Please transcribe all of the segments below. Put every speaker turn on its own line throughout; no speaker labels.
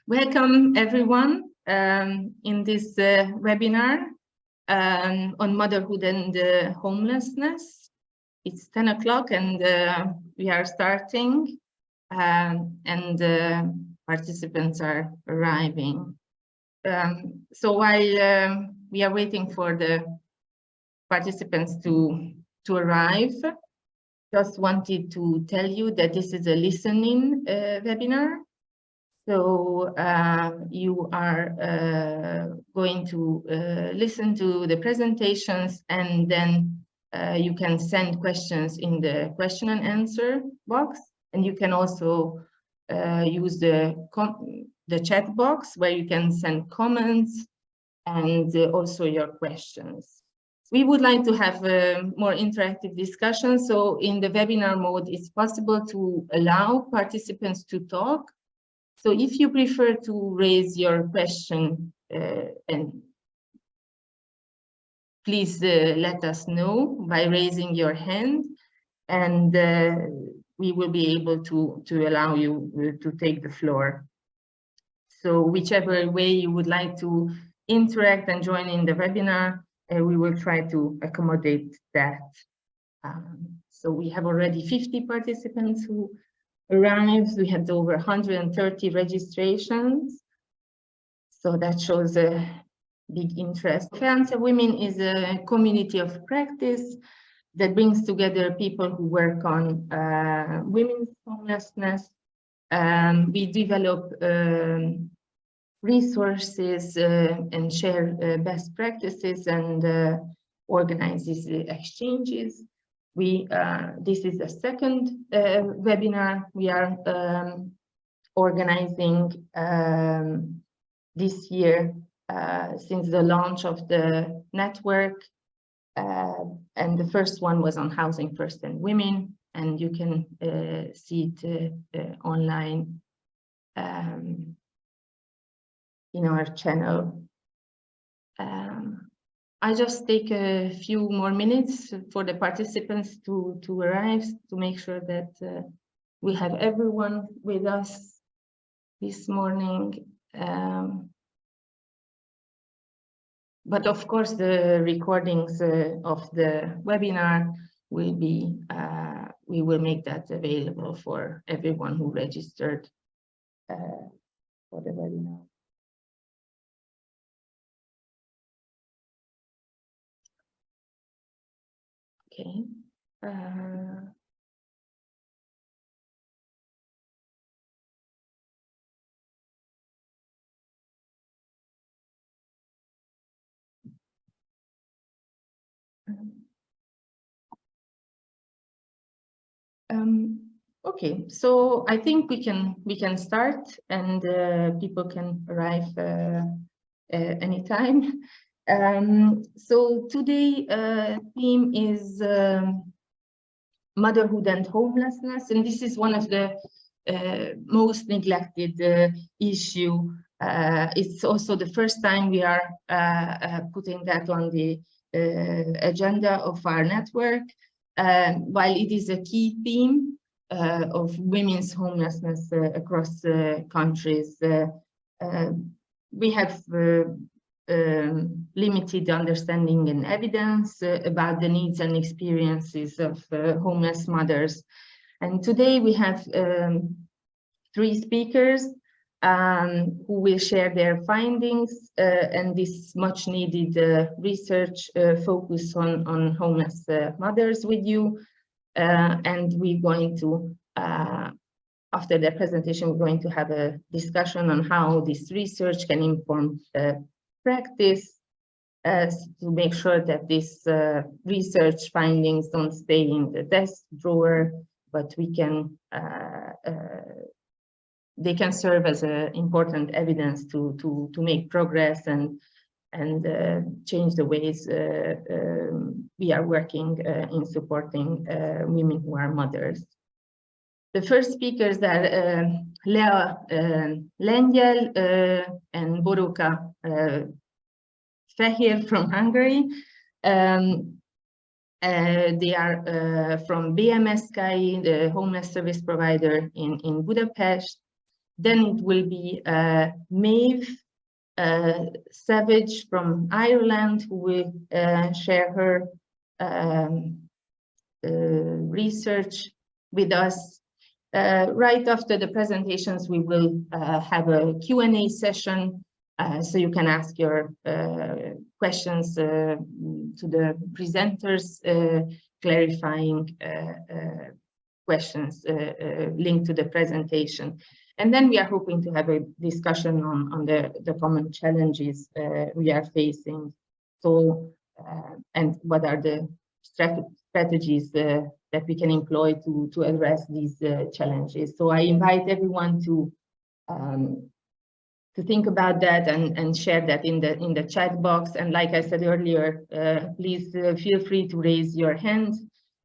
Welcome everyone in this webinar on motherhood and homelessness. It's 10 o'clock and we are starting and participants are arriving. So while we are waiting for the participants to arrive, just wanted to tell you that this is a listening webinar. So you are going to listen to the presentations, and then you can send questions in the question and answer box, and you can also use the chat box where you can send comments and also your questions. We would like to have a more interactive discussion, so in the webinar mode it's possible to allow participants to talk. So if you prefer to raise your question, and please let us know by raising your hand, and we will be able to allow you to take the floor. So whichever way you would like to interact and join in the webinar, we will try to accommodate that. So we have already 50 participants who arrived. We had over 130 registrations, so that shows a big interest. FEANTSA Women is a community of practice that brings together people who work on women's homelessness. We develop resources and share best practices and organize these exchanges. This is the second webinar we are organizing this year since the launch of the network, and the first one was on housing first and women, and you can see it online in our channel. I just take a few more minutes for the participants to arrive, to make sure that we have everyone with us this morning. But of course, the recordings of the webinar will be, we will make that available for everyone who registered for the webinar. Okay. Okay, so I think we can start, and people can arrive anytime. So today theme is motherhood and homelessness, and this is one of the most neglected issue. It's also the first time we are putting that on the agenda of our network. While it is a key theme of women's homelessness across countries, we have limited understanding and evidence about the needs and experiences of homeless mothers. And today we have 3 speakers who will share their findings and this much needed research focus on homeless mothers with you. And we're going to, after their presentation, we're going to have a discussion on how this research can inform practice to make sure that this research findings don't stay in the desk drawer, but we can they can serve as important evidence to make progress and change the ways we are working in supporting women who are mothers. The first speakers are Lengyel and Boróka Fehér from Hungary. They are from BMSZKI, the homeless service provider in Budapest. Then it will be Meabh Savage from Ireland, who will share her research with us. Right after the presentations, we will have a Q&A session, so you can ask your questions to the presenters, clarifying questions linked to the presentation. And then we are hoping to have a discussion on the common challenges we are facing. So, and what are the strategies that we can employ to address these challenges. So I invite everyone to think about that and share that in the chat box. And like I said earlier, please feel free to raise your hand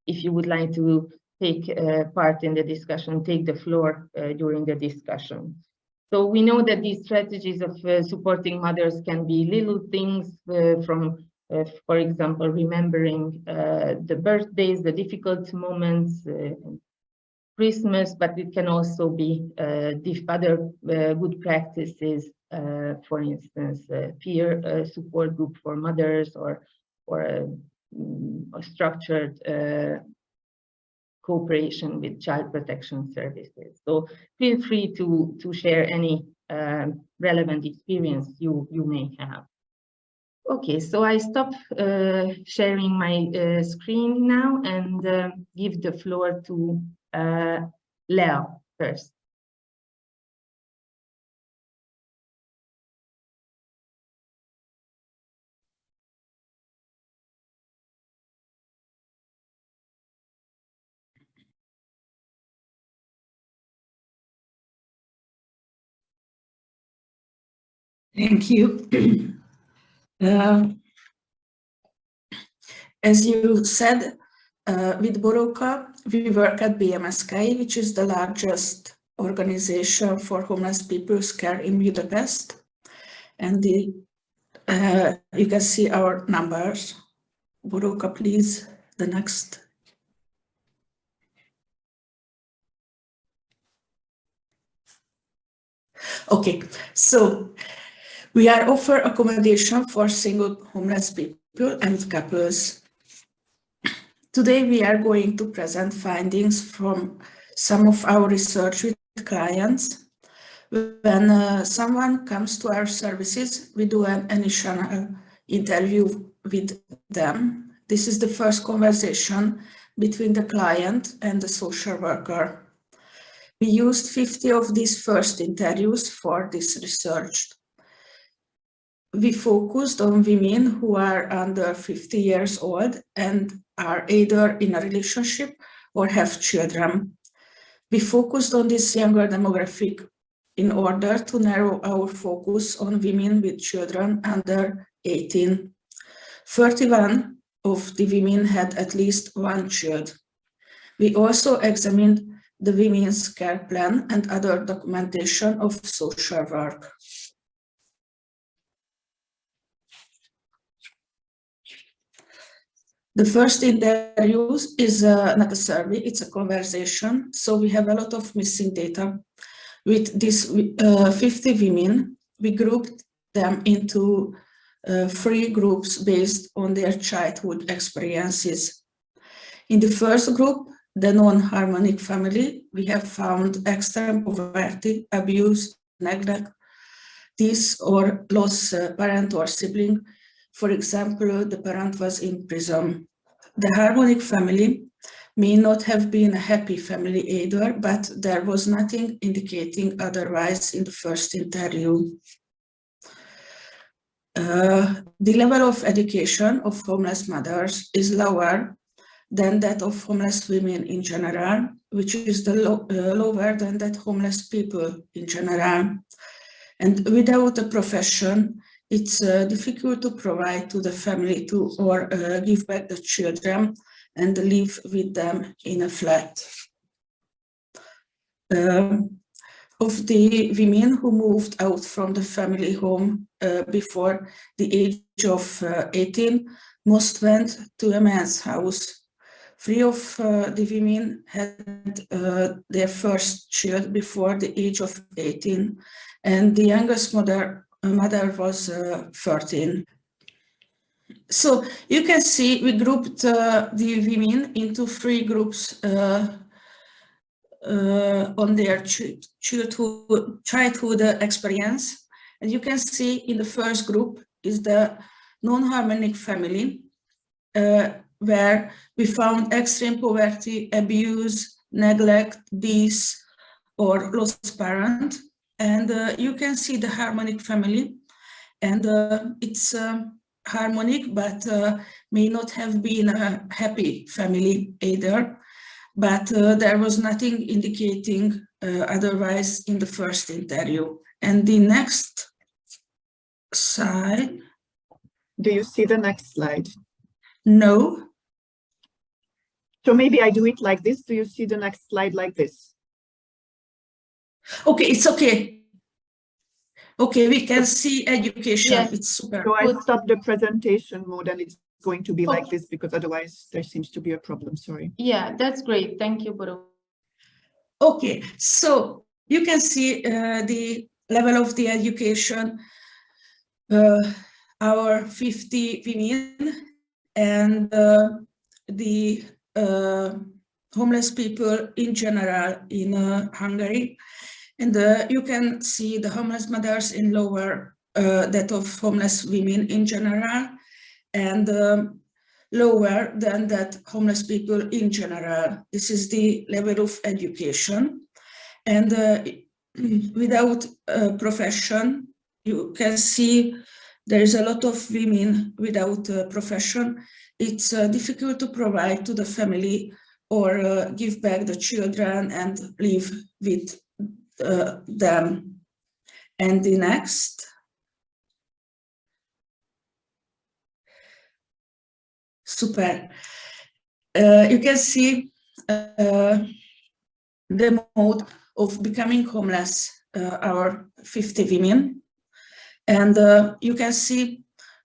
if you would like to take part in the discussion, take the floor during the discussion. So we know that these strategies of supporting mothers can be little things from, for example, remembering the birthdays, the difficult moments, Christmas, but it can also be other good practices, for instance, peer support group for mothers, or a structured cooperation with child protection services. So feel free to share any relevant experience you may have. Okay, so I stop sharing my screen now and give the floor to Leo first.
Thank you. As you said, with Boróka, we work at BMSZKI, which is the largest organization for homeless people's care in Budapest. And you can see our numbers. Boróka, please, the next. Okay, so we are offer accommodation for single homeless people and couples. Today we are going to present findings from some of our research with clients. When someone comes to our services, we do an initial interview with them. This is the first conversation between the client and the social worker. We used 50 of these first interviews for this research. We focused on women who are under 50 years old and are either in a relationship or have children. We focused on this younger demographic in order to narrow our focus on women with children under 18. 31 of the women had at least one child. We also examined the women's care plan and other documentation of social work. The first interview is not a survey, it's a conversation. So we have a lot of missing data. With these 50 women, we grouped them into 3 groups based on their childhood experiences. In the first group, the non-harmonic family, we have found extreme poverty, abuse, neglect, or lost parent or sibling. For example, the parent was in prison. The harmonic family may not have been a happy family either, but there was nothing indicating otherwise in the first interview. The level of education of homeless mothers is lower than that of homeless women in general, which is lower than that homeless people in general. And without a profession, it's difficult to provide to the family or give back the children and live with them in a flat. Of the women who moved out from the family home before the age of 18, most went to a man's house. 3 of the women had their first child before the age of 18, and the youngest mother was 13. So you can see we grouped the women into 3 groups on their childhood experience. And you can see in the first group is the non-harmonic family, where we found extreme poverty, abuse, neglect, death, or lost parent. And you can see the harmonic family, and it's harmonic, but may not have been a happy family either. But there was nothing indicating otherwise in the first interview. And the next slide.
Do you see the next slide?
No.
So maybe I do it like this. Do you see the next slide like this?
Okay, it's okay. Okay, we can see education.
Yes.
It's super.
So I stop the presentation mode and it's going to be like this because otherwise there seems to be a problem. Sorry.
Yeah, that's great. Thank you, Boróka.
Okay, so you can see the level of the education, our 50 women and the homeless people in general in Hungary. And you can see the homeless mothers in lower that of homeless women in general, and lower than that homeless people in general. This is the level of education. And without a profession, you can see there is a lot of women without a profession. It's difficult to provide to the family or give back the children and live with them. And the next. Super. You can see the mode of becoming homeless, our 50 women. And you can see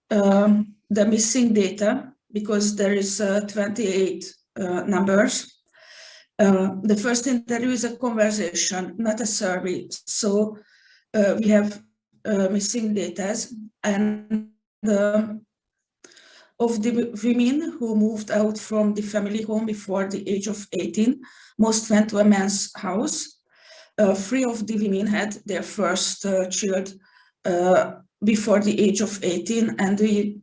the missing data because there is 28 numbers. The first interview is a conversation, not a survey. So we have missing data, and of the women who moved out from the family home before the age of 18, most went to a man's house. 3 of the women had their first child before the age of 18, and the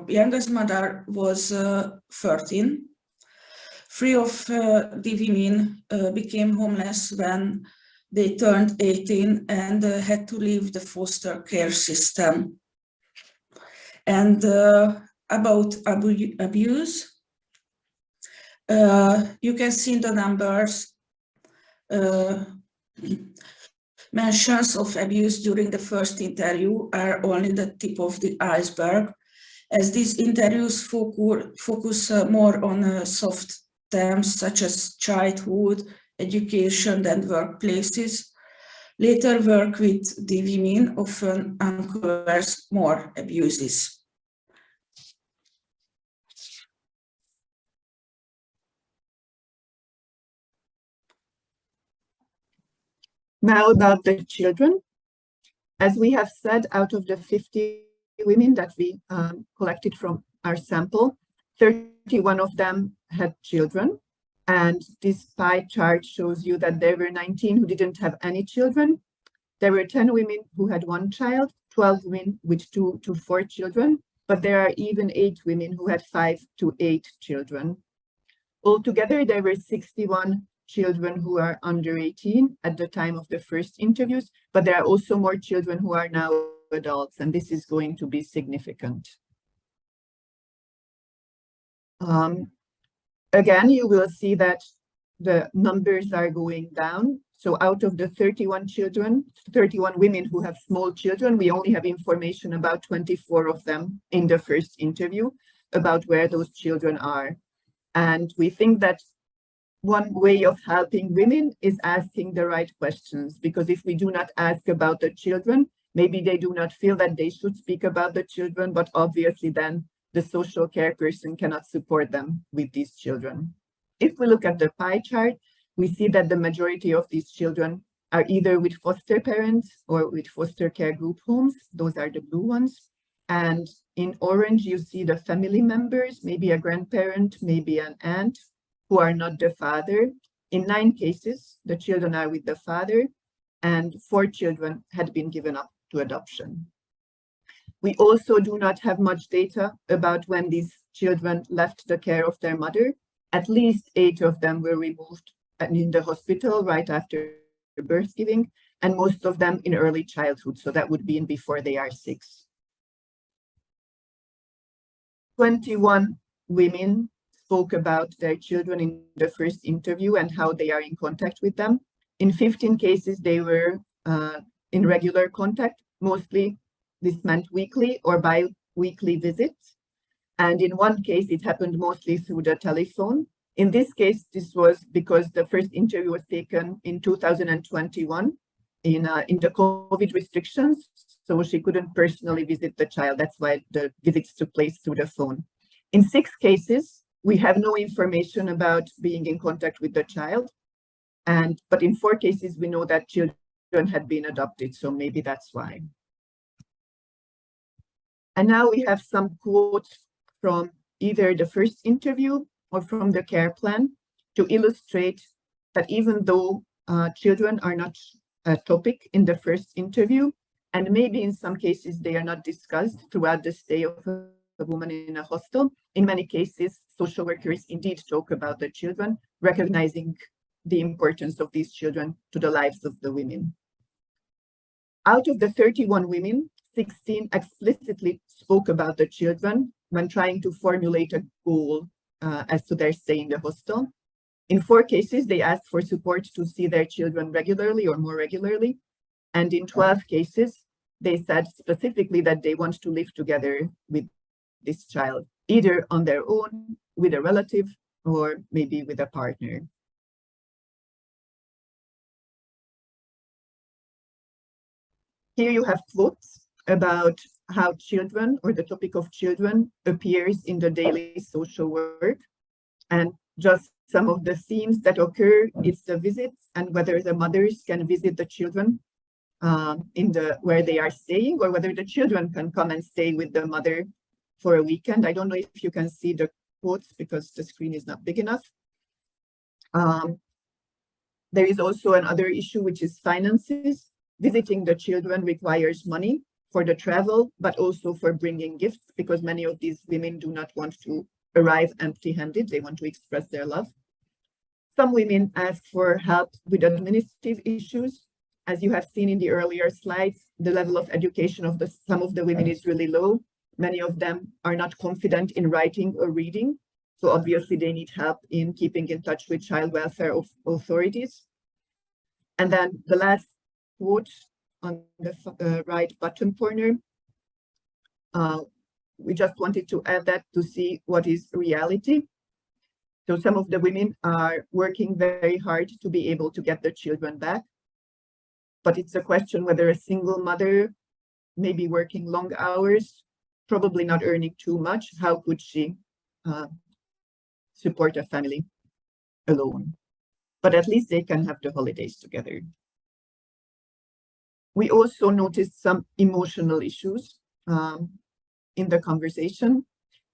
youngest mother was 13. 3 of the women became homeless when they turned 18 and had to leave the foster care system. And about abuse, you can see in the numbers mentions of abuse during the first interview are only the tip of the iceberg, as these interviews focus more on soft terms such as childhood, education, and workplaces. Later work with the women often uncovers more abuses.
Now about the children. As we have said, out of the 50 women that we collected from our sample, 31 of them had children. And this pie chart shows you that there were 19 who didn't have any children. There were 10 women who had 1 child, 12 women with 2 to 4 children, but there are even 8 women who had 5 to 8 children. Altogether, there were 61 children who are under 18 at the time of the first interviews, but there are also more children who are now adults, and this is going to be significant. Again, you will see that the numbers are going down. So out of the 31 women who have small children, we only have information about 24 of them in the first interview about where those children are. And we think that one way of helping women is asking the right questions, because if we do not ask about the children, maybe they do not feel that they should speak about the children, but obviously then the social care person cannot support them with these children. If we look at the pie chart, we see that the majority of these children are either with foster parents or with foster care group homes. Those are the blue ones. And in orange, you see the family members, maybe a grandparent, maybe an aunt, who are not the father. In 9 cases, the children are with the father, and 4 children had been given up to adoption. We also do not have much data about when these children left the care of their mother. At least 8 of them were removed in the hospital right after birth giving, and most of them in early childhood. So that would be in before they are 6. 21 women spoke about their children in the first interview and how they are in contact with them. In 15 cases, they were in regular contact. Mostly this meant weekly or bi-weekly visits. And in 1 case, it happened mostly through the telephone. In this case, this was because the first interview was taken in 2021 in the COVID restrictions. So she couldn't personally visit the child. That's why the visits took place through the phone. In 6 cases, we have no information about being in contact with the child. But in 4 cases, we know that children had been adopted. So maybe that's why. And now we have some quotes from either the first interview or from the care plan to illustrate that even though children are not a topic in the first interview, and maybe in some cases they are not discussed throughout the stay of a woman in a hostel, in many cases, social workers indeed talk about the children, recognizing the importance of these children to the lives of the women. Out of the 31 women, 16 explicitly spoke about the children when trying to formulate a goal as to their stay in the hostel. In 4 cases, they asked for support to see their children regularly or more regularly. And in 12 cases, they said specifically that they want to live together with this child, either on their own, with a relative, or maybe with a partner. Here you have quotes about how children, or the topic of children, appears in the daily social work. And just some of the themes that occur, it's the visits and whether the mothers can visit the children where they are staying, or whether the children can come and stay with the mother for a weekend. I don't know if you can see the quotes because the screen is not big enough. There is also another issue, which is finances. Visiting the children requires money for the travel, but also for bringing gifts, because many of these women do not want to arrive empty-handed. They want to express their love. Some women ask for help with administrative issues. As you have seen in the earlier slides, the level of education of some of the women is really low. Many of them are not confident in writing or reading. So obviously they need help in keeping in touch with child welfare authorities. And then the last quote on the right bottom corner, we just wanted to add that to see what is reality. So some of the women are working very hard to be able to get their children back. But it's a question whether a single mother may be working long hours, probably not earning too much. How could she support a family alone? But at least they can have the holidays together. We also noticed some emotional issues in the conversation.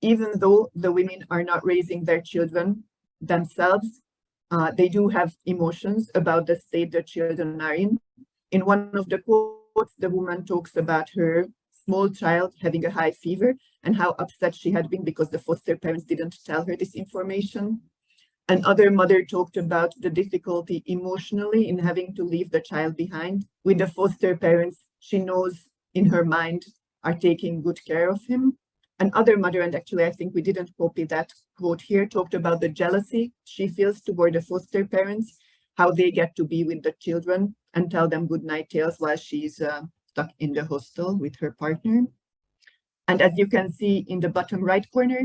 Even though the women are not raising their children themselves, they do have emotions about the state their children are in. In one of the quotes, the woman talks about her small child having a high fever and how upset she had been because the foster parents didn't tell her this information. Another mother talked about the difficulty emotionally in having to leave the child behind with the foster parents she knows in her mind are taking good care of him. Another mother, and actually I think we didn't copy that quote here, talked about the jealousy she feels toward the foster parents, how they get to be with the children and tell them good night tales while she's stuck in the hostel with her partner. And as you can see in the bottom right corner,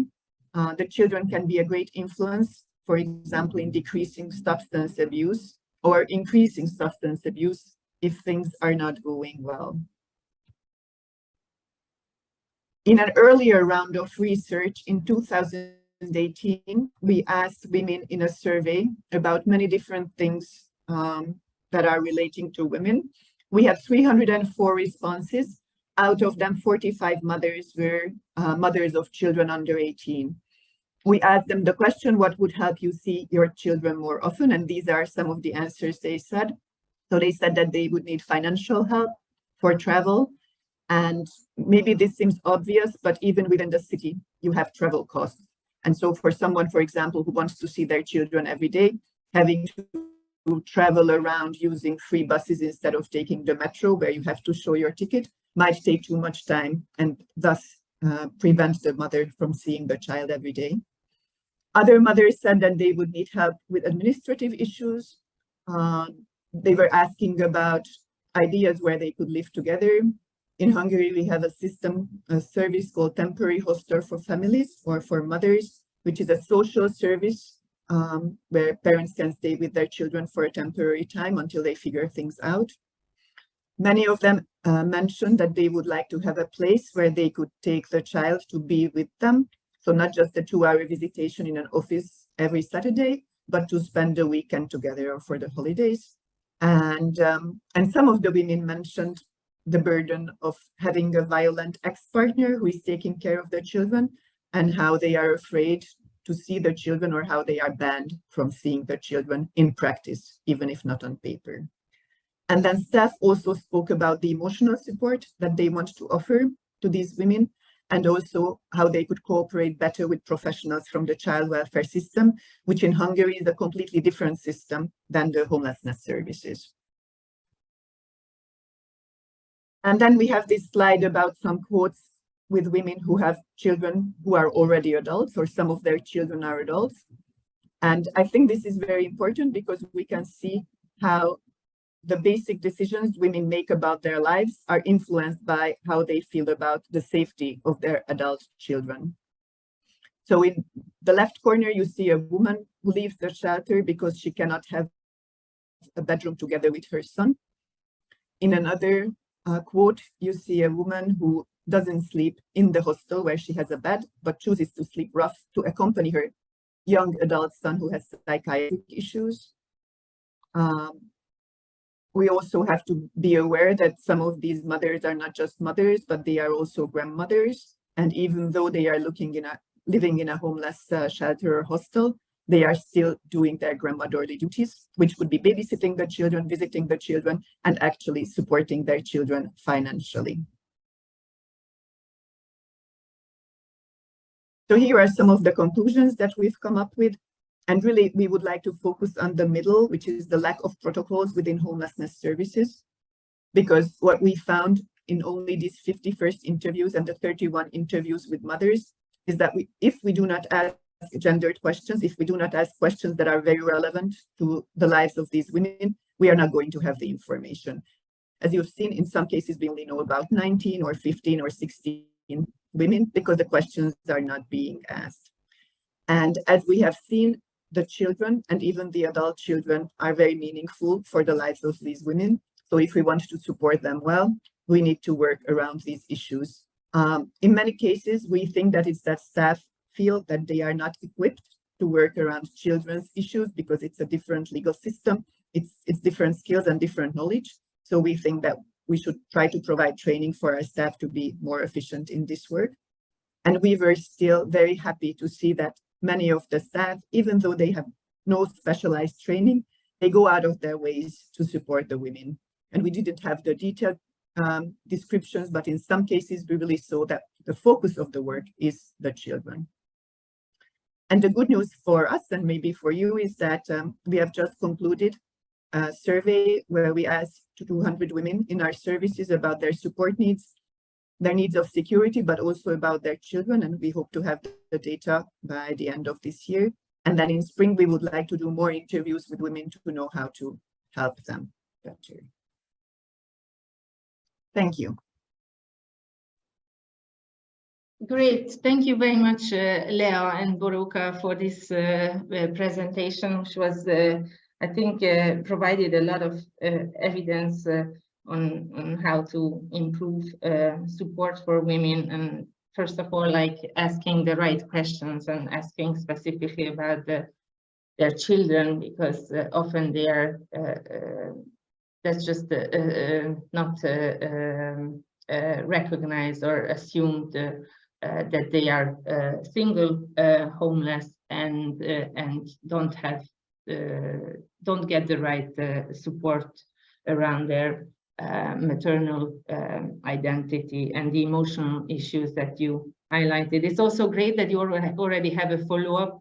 the children can be a great influence, for example, in decreasing substance abuse or increasing substance abuse if things are not going well. In an earlier round of research in 2018, we asked women in a survey about many different things that are relating to women. We had 304 responses. Out of them, 45 mothers were mothers of children under 18. We asked them the question, what would help you see your children more often? And these are some of the answers they said. So they said that they would need financial help for travel. And maybe this seems obvious, but even within the city, you have travel costs. And so for someone, for example, who wants to see their children every day, having to travel around using free buses instead of taking the metro where you have to show your ticket might take too much time and thus prevent the mother from seeing the child every day. Other mothers said that they would need help with administrative issues. They were asking about ideas where they could live together. In Hungary, we have a service called temporary hostel for families or for mothers, which is a social service where parents can stay with their children for a temporary time until they figure things out. Many of them mentioned that they would like to have a place where they could take the child to be with them. So not just a 2-hour visitation in an office every Saturday, but to spend the weekend together or for the holidays. And some of the women mentioned the burden of having a violent ex-partner who is taking care of their children and how they are afraid to see their children or how they are banned from seeing their children in practice, even if not on paper. And then staff also spoke about the emotional support that they want to offer to these women and also how they could cooperate better with professionals from the child welfare system, which in Hungary is a completely different system than the homelessness services. And then we have this slide about some quotes with women who have children who are already adults, or some of their children are adults. And I think this is very important because we can see how the basic decisions women make about their lives are influenced by how they feel about the safety of their adult children. So in the left corner, you see a woman who leaves the shelter because she cannot have a bedroom together with her son. In another quote, you see a woman who doesn't sleep in the hostel where she has a bed, but chooses to sleep rough to accompany her young adult son who has psychiatric issues. We also have to be aware that some of these mothers are not just mothers, but they are also grandmothers. And even though they are living in a homeless shelter or hostel, they are still doing their grandmotherly duties, which would be babysitting the children, visiting the children, and actually supporting their children financially. So here are some of the conclusions that we've come up with. And really, we would like to focus on the middle, which is the lack of protocols within homelessness services. Because what we found in only these 51st interviews and the 31 interviews with mothers is that if we do not ask gendered questions, if we do not ask questions that are very relevant to the lives of these women, we are not going to have the information. As you've seen, in some cases, we only know about 19 or 15 or 16 women because the questions are not being asked. And as we have seen, the children and even the adult children are very meaningful for the lives of these women. So if we want to support them well, we need to work around these issues. In many cases, we think that it's that staff feel that they are not equipped to work around children's issues because it's a different legal system, it's different skills and different knowledge. So we think that we should try to provide training for our staff to be more efficient in this work. And we were still very happy to see that many of the staff, even though they have no specialized training, they go out of their ways to support the women. And we didn't have the detailed descriptions, but in some cases, we really saw that the focus of the work is the children. And the good news for us, and maybe for you, is that we have just concluded a survey where we asked 200 women in our services about their support needs, their needs of security, but also about their children. And we hope to have the data by the end of this year. And then in spring, we would like to do more interviews with women to know how to help them better. Thank you.
Great. Thank you very much, Lea and Boróka, for this presentation, which was, I think, provided a lot of evidence on how to improve support for women and first of all, like asking the right questions and asking specifically about their children, because often they are, that's just not recognized or assumed that they are single homeless and don't get the right support around their maternal identity and the emotional issues that you highlighted. It's also great that you already have a follow-up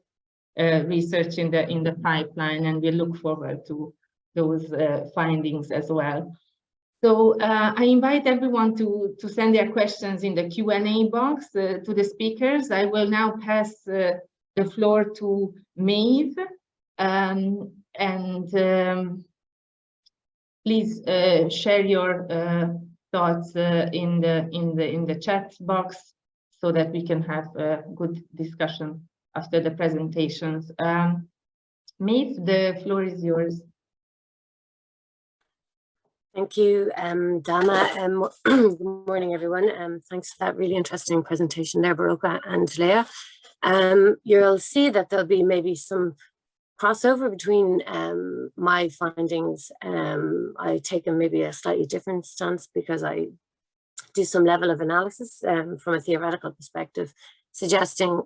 research in the pipeline, and we look forward to those findings as well. So I invite everyone to send their questions in the Q&A box to the speakers. I will now pass the floor to Meabh, please share your thoughts in the chat box so that we can have a good discussion after the presentations. Meabh, the floor is yours.
Thank you, Dalma. Good morning, everyone. Thanks for that really interesting presentation there, Boróka and Leah. You'll see that there'll be maybe some crossover between my findings. I take maybe a slightly different stance because I do some level of analysis from a theoretical perspective, suggesting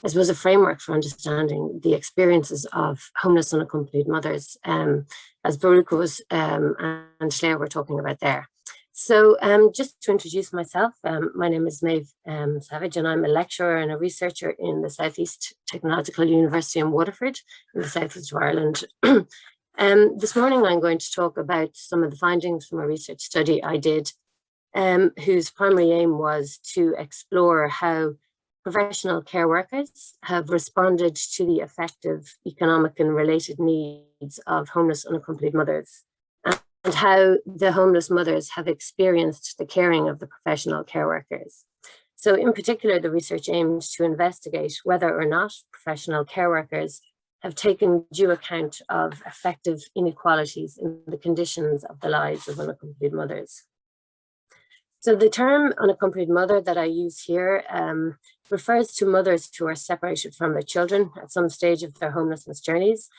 I suppose a framework for understanding the experiences of homeless unaccompanied mothers, as Boróka was and Claire were talking about there. So just to introduce myself, my name is Meabh Savage, and I'm a lecturer and a researcher in the Southeast Technological University in Waterford, in the southeast of Ireland. This morning I'm going to talk about some of the findings from a research study I did, whose primary aim was to explore how professional care workers have responded to the effective economic and related needs of homeless unaccompanied mothers, and how the homeless mothers have experienced the caring of the professional care workers. So in particular, the research aims to investigate whether or not professional care workers have taken due account of effective inequalities in the conditions of the lives of unaccompanied mothers. So the term unaccompanied mother that I use here refers to mothers who are separated from their children at some stage of their homelessness journeys.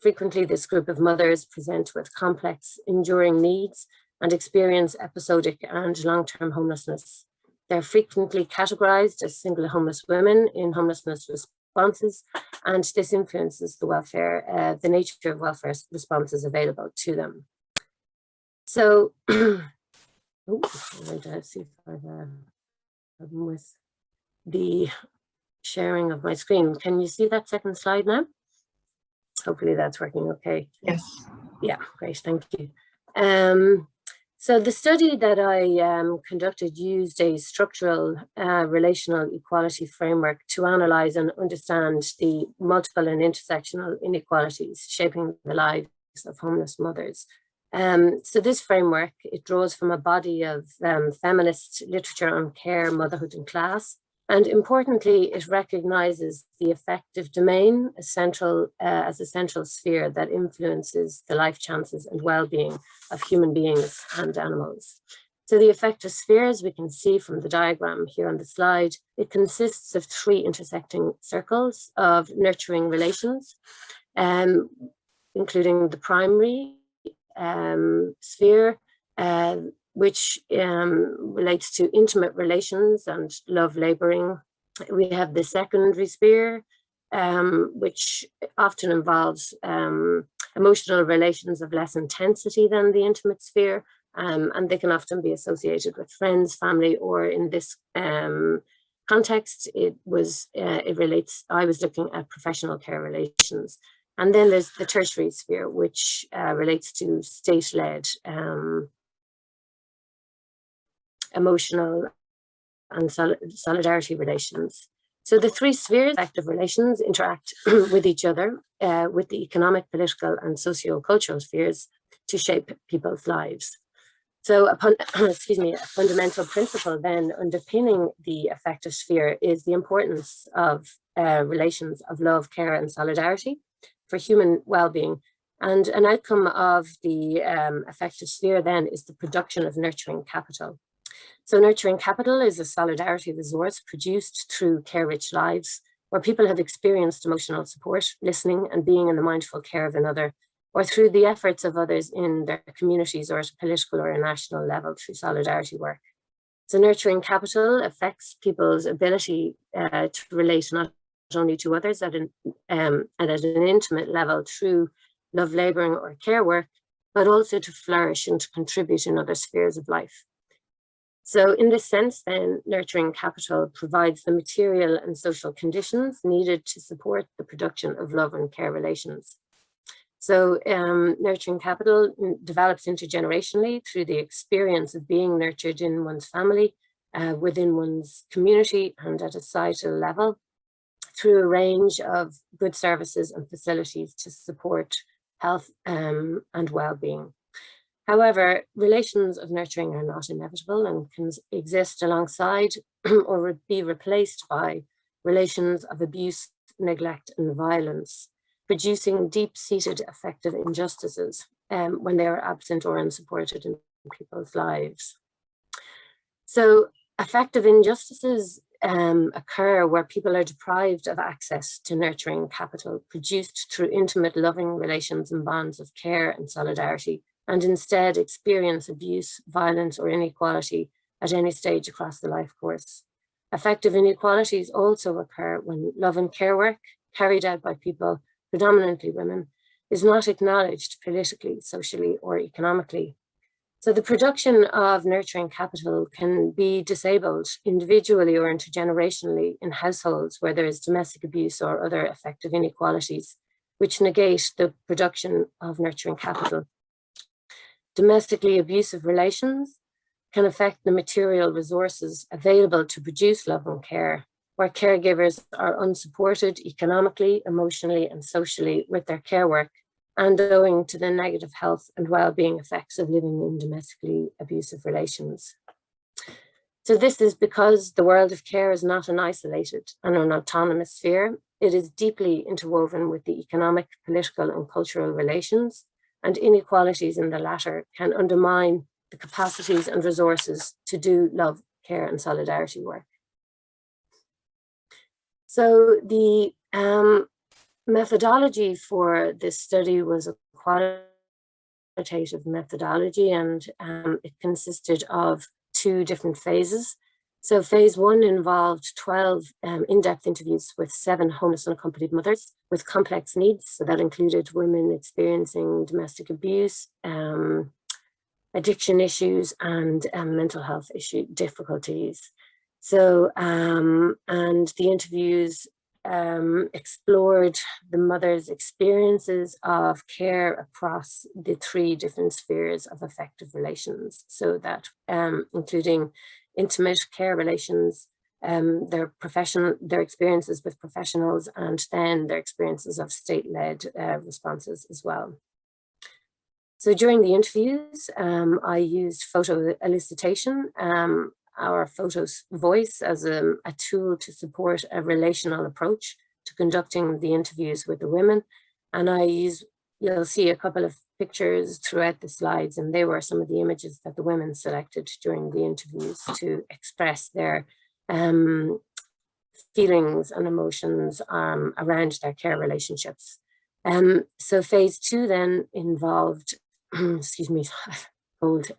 Frequently, this group of mothers present with complex, enduring needs and experience episodic and long-term homelessness. They're frequently categorized as single homeless women in homelessness responses, and this influences the nature of welfare responses available to them. So, I'm going to see if I have a problem with the sharing of my screen. Can you see that second slide now? Hopefully that's working okay.
Yes.
Yeah, great, thank you. So the study that I conducted used a structural relational equality framework to analyze and understand the multiple and intersectional inequalities shaping the lives of homeless mothers. So this framework, it draws from a body of feminist literature on care, motherhood and class. And importantly, it recognizes the affective domain as a central sphere that influences the life chances and well-being of human beings and animals. So the affective sphere, as we can see from the diagram here on the slide, it consists of three intersecting circles of nurturing relations, including the primary sphere, which relates to intimate relations and love laboring. We have the secondary sphere, which often involves emotional relations of less intensity than the intimate sphere, and they can often be associated with friends, family, or in this context, I was looking at professional care relations. And then there's the tertiary sphere, which relates to state-led emotional and solidarity relations. So the three spheres of affective relations interact with each other, with the economic, political, and socio-cultural spheres to shape people's lives. So a fundamental principle then underpinning the affective sphere is the importance of relations of love, care, and solidarity for human well-being. And an outcome of the affective sphere then is the production of nurturing capital. So nurturing capital is a solidarity resource produced through care-rich lives, where people have experienced emotional support, listening and being in the mindful care of another, or through the efforts of others in their communities or at a political or a national level through solidarity work. So nurturing capital affects people's ability to relate not only to others and at an intimate level through love labouring or care work, but also to flourish and to contribute in other spheres of life. So in this sense, then, nurturing capital provides the material and social conditions needed to support the production of love and care relations. So nurturing capital develops intergenerationally through the experience of being nurtured in one's family, within one's community and at a societal level, through a range of good services and facilities to support health and well-being. However, relations of nurturing are not inevitable and can exist alongside or be replaced by relations of abuse, neglect, and violence, producing deep-seated affective injustices when they are absent or unsupported in people's lives. So affective injustices occur where people are deprived of access to nurturing capital produced through intimate, loving relations and bonds of care and solidarity, and instead experience abuse, violence, or inequality at any stage across the life course. Affective inequalities also occur when love and care work carried out by people, predominantly women, is not acknowledged politically, socially, or economically. So the production of nurturing capital can be disabled individually or intergenerationally in households where there is domestic abuse or other affective inequalities, which negate the production of nurturing capital. Domestically abusive relations can affect the material resources available to produce love and care, where caregivers are unsupported economically, emotionally, and socially with their care work, and owing to the negative health and well-being effects of living in domestically abusive relations. So this is because the world of care is not an isolated and an autonomous sphere. It is deeply interwoven with the economic, political, and cultural relations, and inequalities in the latter can undermine the capacities and resources to do love, care, and solidarity work. So the methodology for this study was a qualitative methodology, and it consisted of 2 different phases. So phase 1 involved 12 in-depth interviews with 7 homeless unaccompanied mothers with complex needs. So that included women experiencing domestic abuse, addiction issues, and mental health difficulties. So, and the interviews explored the mother's experiences of care across the 3 different spheres of affective relations. So that including intimate care relations, their experiences with professionals, and then their experiences of state-led responses as well. So during the interviews, I used photo elicitation, our photos voice, as a tool to support a relational approach to conducting the interviews with the women. And you'll see a couple of pictures throughout the slides, and they were some of the images that the women selected during the interviews to express their feelings and emotions around their care relationships. So phase 2 then involved, excuse me, cold.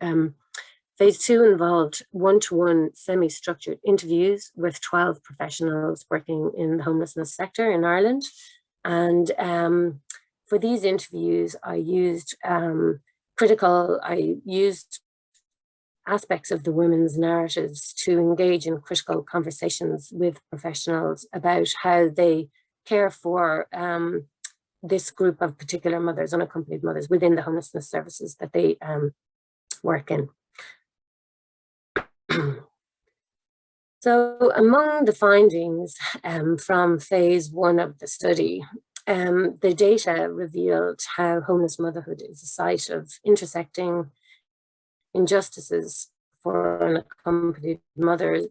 Phase 2 involved one-to-one semi-structured interviews with 12 professionals working in the homelessness sector in Ireland. And for these interviews, I used aspects of the women's narratives to engage in critical conversations with professionals about how they care for this group of particular mothers, unaccompanied mothers, within the homelessness services that they work in. So among the findings from phase 1 of the study, the data revealed how homeless motherhood is a site of intersecting injustices for unaccompanied mothers,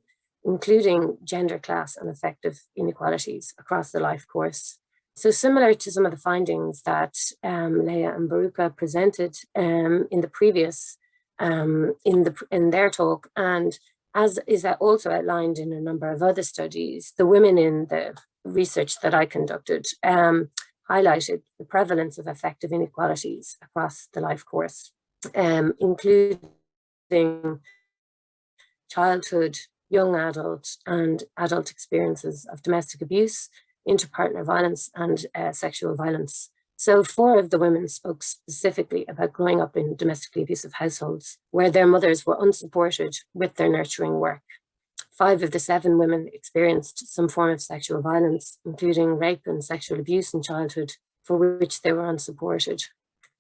including gender, class, and affective inequalities across the life course. So similar to some of the findings that Leah and Boróka presented in the previous in their talk, and as is also outlined in a number of other studies, the women in the research that I conducted highlighted the prevalence of affective inequalities across the life course, including childhood, young adult, and adult experiences of domestic abuse, interpartner violence, and sexual violence. So 4 of the women spoke specifically about growing up in domestically abusive households where their mothers were unsupported with their nurturing work. 5 of the 7 women experienced some form of sexual violence, including rape and sexual abuse in childhood, for which they were unsupported.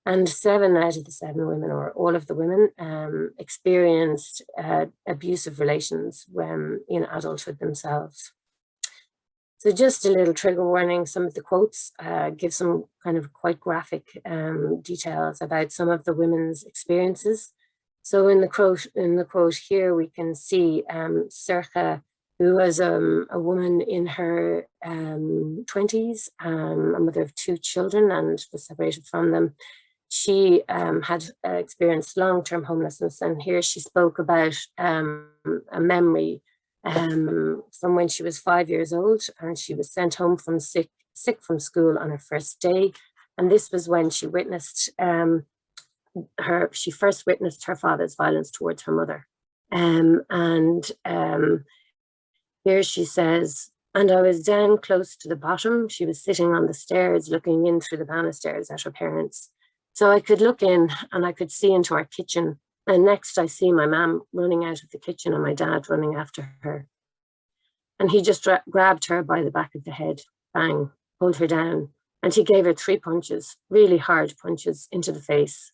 And 7 out of the 7 women, or all of the women, experienced abusive relations when in adulthood themselves. So just a little trigger warning, some of the quotes give some kind of quite graphic details about some of the women's experiences. So in the quote here, we can see Sercha, who was a woman in her 20s, a mother of 2 children and was separated from them. She had experienced long-term homelessness, and here she spoke about a memory from when she was 5 years old, and she was sent home from sick from school on her first day. And this was when she witnessed she first witnessed her father's violence towards her mother. Here she says, "And I was down close to the bottom. She was sitting on the stairs, looking in through the banisters at her parents. So I could look in and I could see into our kitchen. And next I see my mum running out of the kitchen and my dad running after her. And he just grabbed her by the back of the head, bang, pulled her down. And he gave her 3 punches, really hard punches into the face.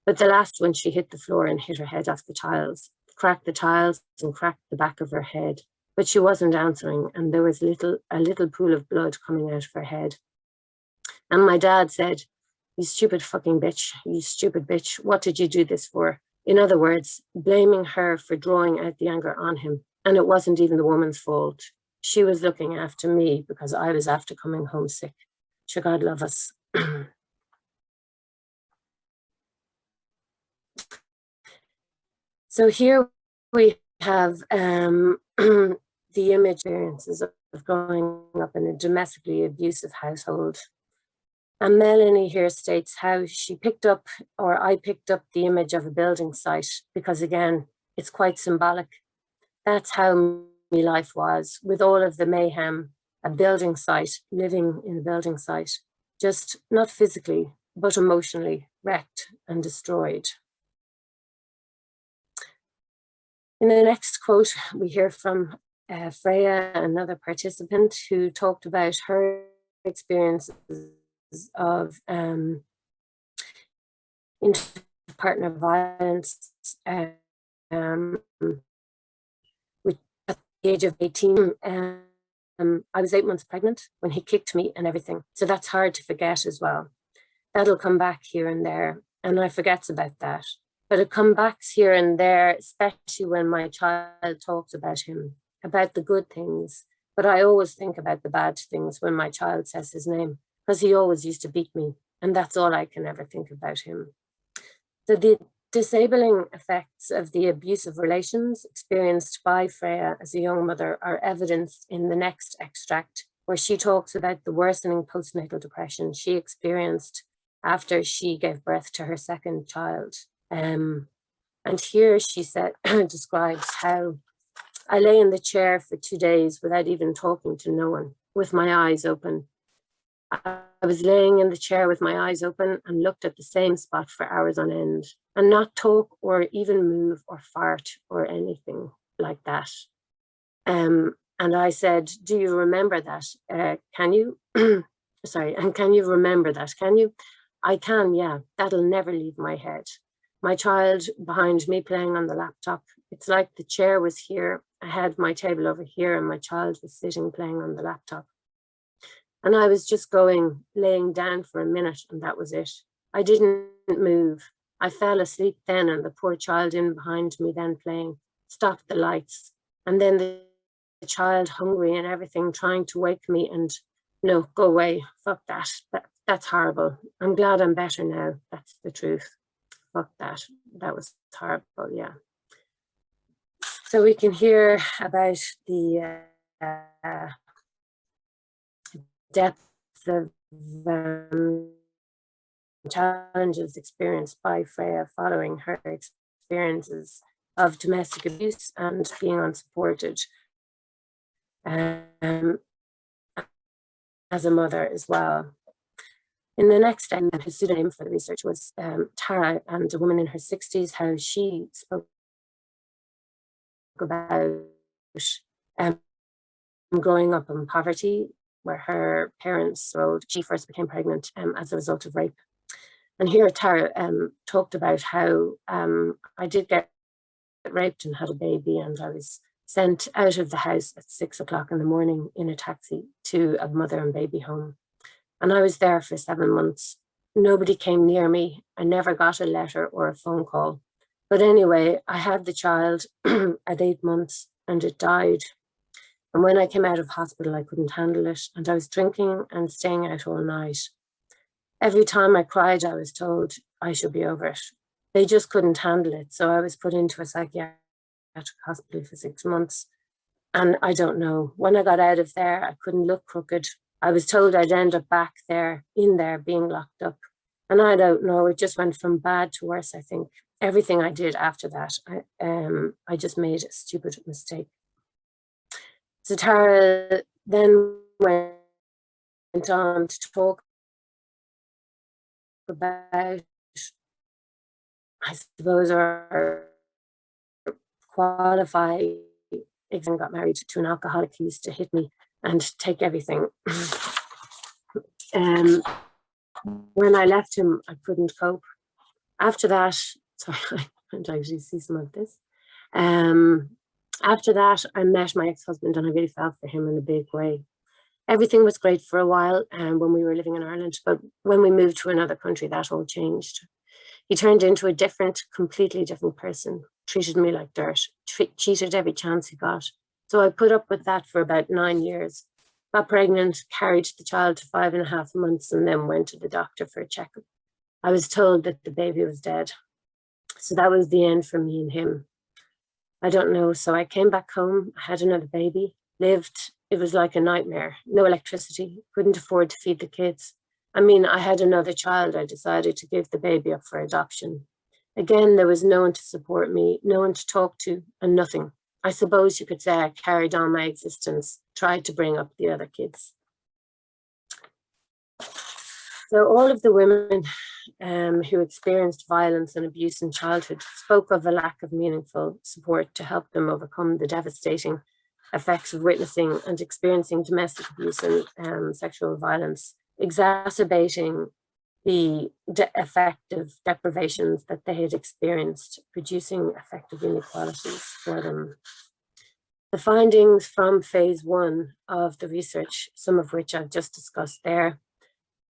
But the last one, she hit the floor and hit her head off the tiles, cracked the tiles and cracked the back of her head. But she wasn't answering, and there was a little pool of blood coming out of her head. And my dad said, 'You stupid fucking bitch, you stupid bitch, what did you do this for?' In other words, blaming her for drawing out the anger on him. And it wasn't even the woman's fault. She was looking after me because I was after coming home sick. Sure, God love us." So here we have the experiences of growing up in a domestically abusive household. And Melanie here states how she picked up, or I picked up, the image of a building site because, again, it's quite symbolic. That's how my life was, with all of the mayhem, a building site, living in a building site, just not physically, but emotionally wrecked and destroyed. In the next quote, we hear from Freya, another participant, who talked about her experiences of interpartner violence, which at the age of 18, I was 8 months pregnant when he kicked me and everything. So that's hard to forget as well. That'll come back here and there, and I forgets about that. But it comes back here and there, especially when my child talks about him, about the good things. But I always think about the bad things when my child says his name, because he always used to beat me. And that's all I can ever think about him. So the disabling effects of the abusive relations experienced by Freya as a young mother are evidenced in the next extract, where she talks about the worsening postnatal depression she experienced after she gave birth to her second child. And here she said, describes how I lay in the chair for 2 days without even talking to no one, with my eyes open. I was laying in the chair with my eyes open and looked at the same spot for hours on end, and not talk or even move or fart or anything like that. And I said, "Do you remember that? Can you?" Sorry, and can you remember that? Can you? I can, yeah. That'll never leave my head. My child behind me playing on the laptop. It's like the chair was here. I had my table over here and my child was sitting playing on the laptop. And I was just laying down for a minute, and that was it. I didn't move. I fell asleep then, and the poor child in behind me then playing, stopped the lights. And then the child, hungry and everything, trying to wake me, and no, go away, fuck that. That's horrible. I'm glad I'm better now. That's the truth. fuck that. That was horrible, yeah. So we can hear about the depth of challenges experienced by Freya following her experiences of domestic abuse and being unsupported as a mother as well. In the next step, her pseudonym for the research was Tara, and a woman in her 60s, how she spoke about growing up in poverty, where her parents wrote she first became pregnant as a result of rape. And here Tara talked about how I did get raped and had a baby, and I was sent out of the house at 6 o'clock in the morning in a taxi to a mother and baby home. And I was there for 7 months. Nobody came near me. I never got a letter or a phone call. But anyway, I had the child at 8 months and it died. And when I came out of hospital, I couldn't handle it. And I was drinking and staying out all night. Every time I cried, I was told I should be over it. They just couldn't handle it. So I was put into a psychiatric hospital for 6 months. And I don't know, when I got out of there, I couldn't look crooked. I was told I'd end up back there, in there, being locked up. And I don't know, it just went from bad to worse, I think. Everything I did after that, I just made a stupid mistake. So Tara then went on to talk about, I suppose, our qualify, and got married to an alcoholic who used to hit me and take everything. When I left him, I couldn't cope. After that, sorry, I can't actually see some of this. After that, I met my ex-husband and I really fell for him in a big way. Everything was great for a while when we were living in Ireland, but when we moved to another country, that all changed. He turned into a different, completely different person, treated me like dirt, cheated every chance he got. So I put up with that for about 9 years, got pregnant, carried the child to 5.5 months, and then went to the doctor for a checkup. I was told that the baby was dead. So that was the end for me and him. I don't know. So I came back home, I had another baby, lived. It was like a nightmare. No electricity, couldn't afford to feed the kids. I mean, I had another child. I decided to give the baby up for adoption. Again, there was no one to support me, no one to talk to, and nothing. I suppose you could say I carried on my existence, tried to bring up the other kids. So all of the women who experienced violence and abuse in childhood spoke of a lack of meaningful support to help them overcome the devastating effects of witnessing and experiencing domestic abuse and sexual violence, exacerbating the affective deprivations that they had experienced, producing affective inequalities for them. The findings from phase 1 of the research, some of which I've just discussed there,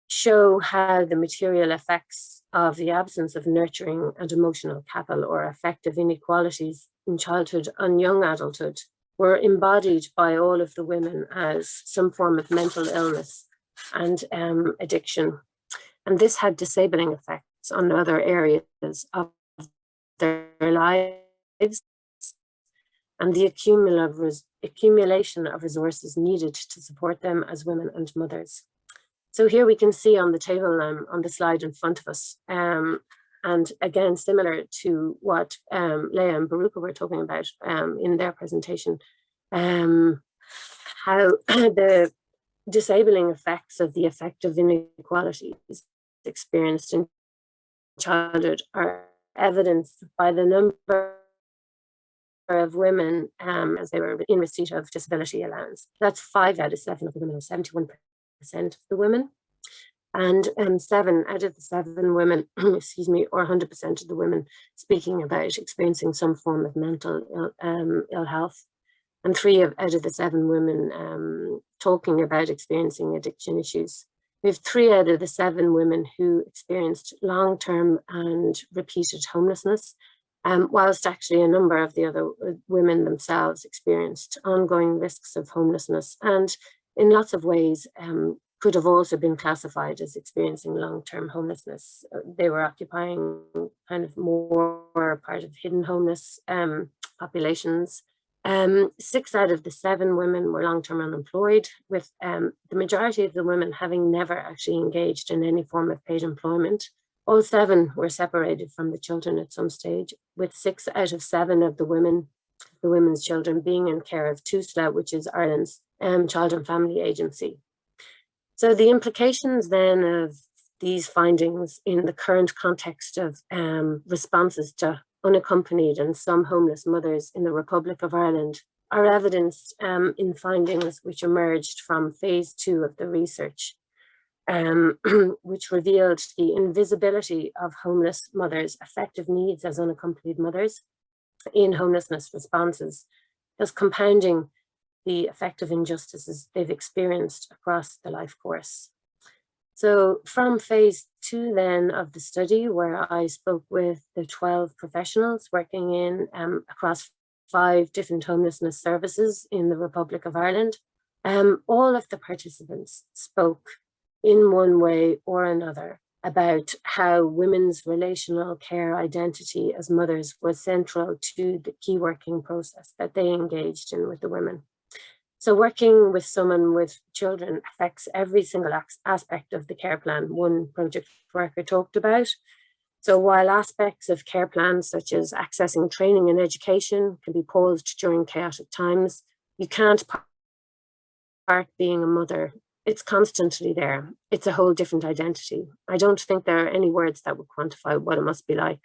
show how the material effects of the absence of nurturing and emotional capital or affective inequalities in childhood and young adulthood were embodied by all of the women as some form of mental illness and addiction. And this had disabling effects on other areas of their lives and the accumulation of resources needed to support them as women and mothers. So here we can see on the table on the slide in front of us, and again, similar to what Leah and Boróka were talking about in their presentation, how the disabling effects of the affective inequalities experienced in childhood are evidenced by the number of women as they were in receipt of disability allowance. That's 5 out of 7 of the women, or 71% of the women. And 7 out of the 7 women, excuse me, or 100% of the women speaking about experiencing some form of mental ill health. And 3 out of the 7 women talking about experiencing addiction issues. We have 3 out of the 7 women who experienced long-term and repeated homelessness, whilst actually a number of the other women themselves experienced ongoing risks of homelessness and in lots of ways could have also been classified as experiencing long-term homelessness. They were occupying kind of more part of hidden homeless populations. 6 out of the 7 women were long-term unemployed, with the majority of the women having never actually engaged in any form of paid employment. All 7 were separated from the children at some stage, with 6 out of 7 of the women's children being in care of TUSLA, which is Ireland's Child and Family Agency. So the implications then of these findings in the current context of responses to unaccompanied and some homeless mothers in the Republic of Ireland are evidenced in findings which emerged from phase 2 of the research, which revealed the invisibility of homeless mothers' affective needs as unaccompanied mothers in homelessness responses, thus compounding the effective injustices they've experienced across the life course. So from phase 2 then of the study, where I spoke with the 12 professionals working in across 5 different homelessness services in the Republic of Ireland, all of the participants spoke in one way or another about how women's relational care identity as mothers was central to the key working process that they engaged in with the women. So working with someone with children affects every single aspect of the care plan, one project worker talked about. So while aspects of care plans such as accessing training and education can be paused during chaotic times, you can't park being a mother. It's constantly there. It's a whole different identity. I don't think there are any words that would quantify what it must be like.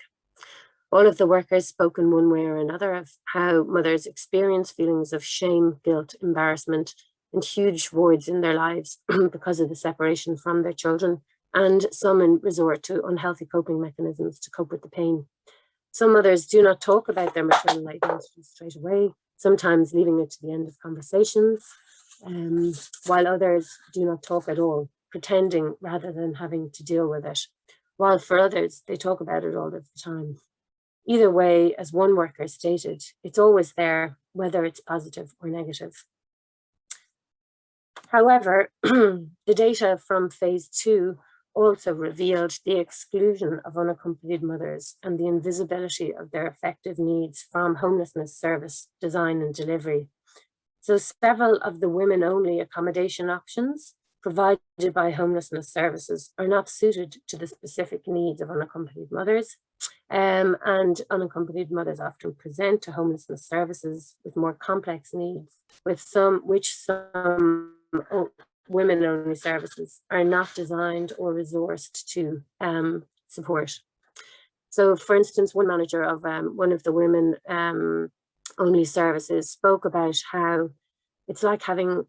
All of the workers spoke in one way or another of how mothers experience feelings of shame, guilt, embarrassment, and huge voids in their lives because of the separation from their children, and some resort to unhealthy coping mechanisms to cope with the pain. Some mothers do not talk about their maternal identity straight away, sometimes leaving it to the end of conversations, while others do not talk at all, pretending rather than having to deal with it, while for others, they talk about it all of the time. Either way, as one worker stated, it's always there, whether it's positive or negative. However, the data from phase 2 also revealed the exclusion of unaccompanied mothers and the invisibility of their affective needs from homelessness service design and delivery. So several of the women-only accommodation options provided by homelessness services are not suited to the specific needs of unaccompanied mothers. And unaccompanied mothers often present to homelessness services with more complex needs, with some women-only services are not designed or resourced to support. So, for instance, one manager of one of the women-only services spoke about how it's like having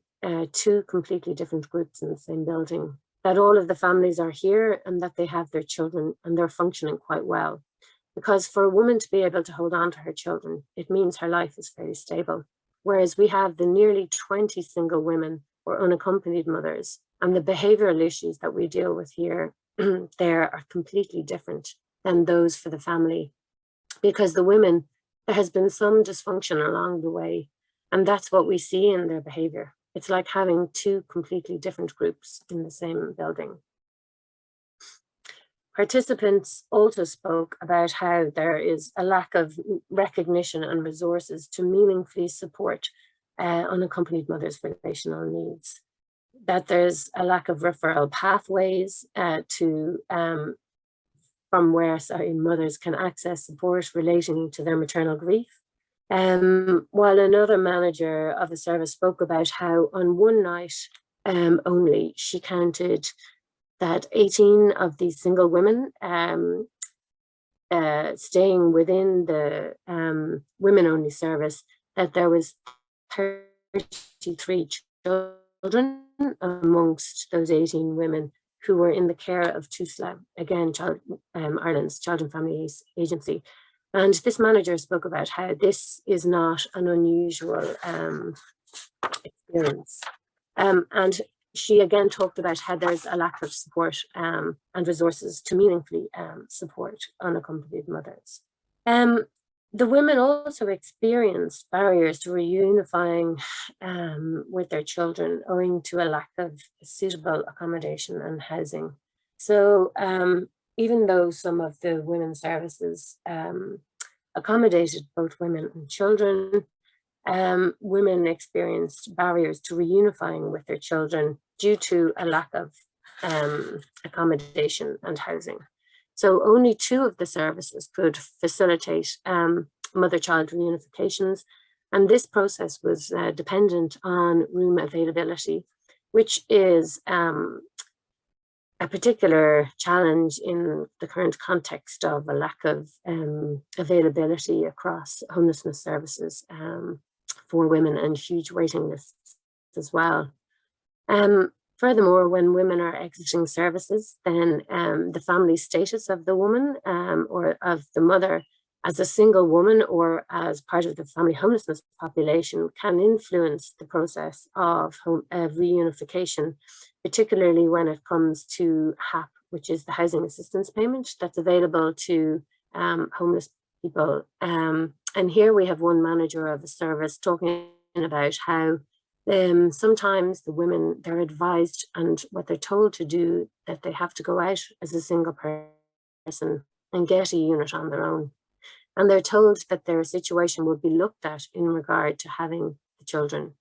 2 completely different groups in the same building, that all of the families are here and that they have their children and they're functioning quite well. Because for a woman to be able to hold on to her children, it means her life is very stable. Whereas we have the nearly 20 single women or unaccompanied mothers, and the behavioral issues that we deal with here, there are completely different than those for the family. Because the women, there has been some dysfunction along the way, and that's what we see in their behavior. It's like having 2 completely different groups in the same building. Participants also spoke about how there is a lack of recognition and resources to meaningfully support unaccompanied mothers' relational needs, that there's a lack of referral pathways from where mothers can access support relating to their maternal grief. While another manager of the service spoke about how on one night only, she counted that 18 of these single women staying within the women-only service, that there was 33 children amongst those 18 women who were in the care of TUSLA, again, Ireland's Child and Family Agency. And this manager spoke about how this is not an unusual experience. And she again talked about how there's a lack of support and resources to meaningfully support unaccompanied mothers. The women also experienced barriers to reunifying with their children owing to a lack of suitable accommodation and housing. So even though some of the women's services accommodated both women and children, women experienced barriers to reunifying with their children due to a lack of accommodation and housing. So only 2 of the services could facilitate mother-child reunifications, and this process was dependent on room availability, which is a particular challenge in the current context of a lack of availability across homelessness services for women and huge waiting lists as well. Furthermore, when women are exiting services, then the family status of the woman or of the mother as a single woman or as part of the family homelessness population can influence the process of reunification, particularly when it comes to HAP, which is the housing assistance payment that's available to homeless people. And here we have one manager of a service talking about how sometimes the women, they're advised and what they're told to do, that they have to go out as a single person and get a unit on their own. And they're told that their situation will be looked at in regard to having the children.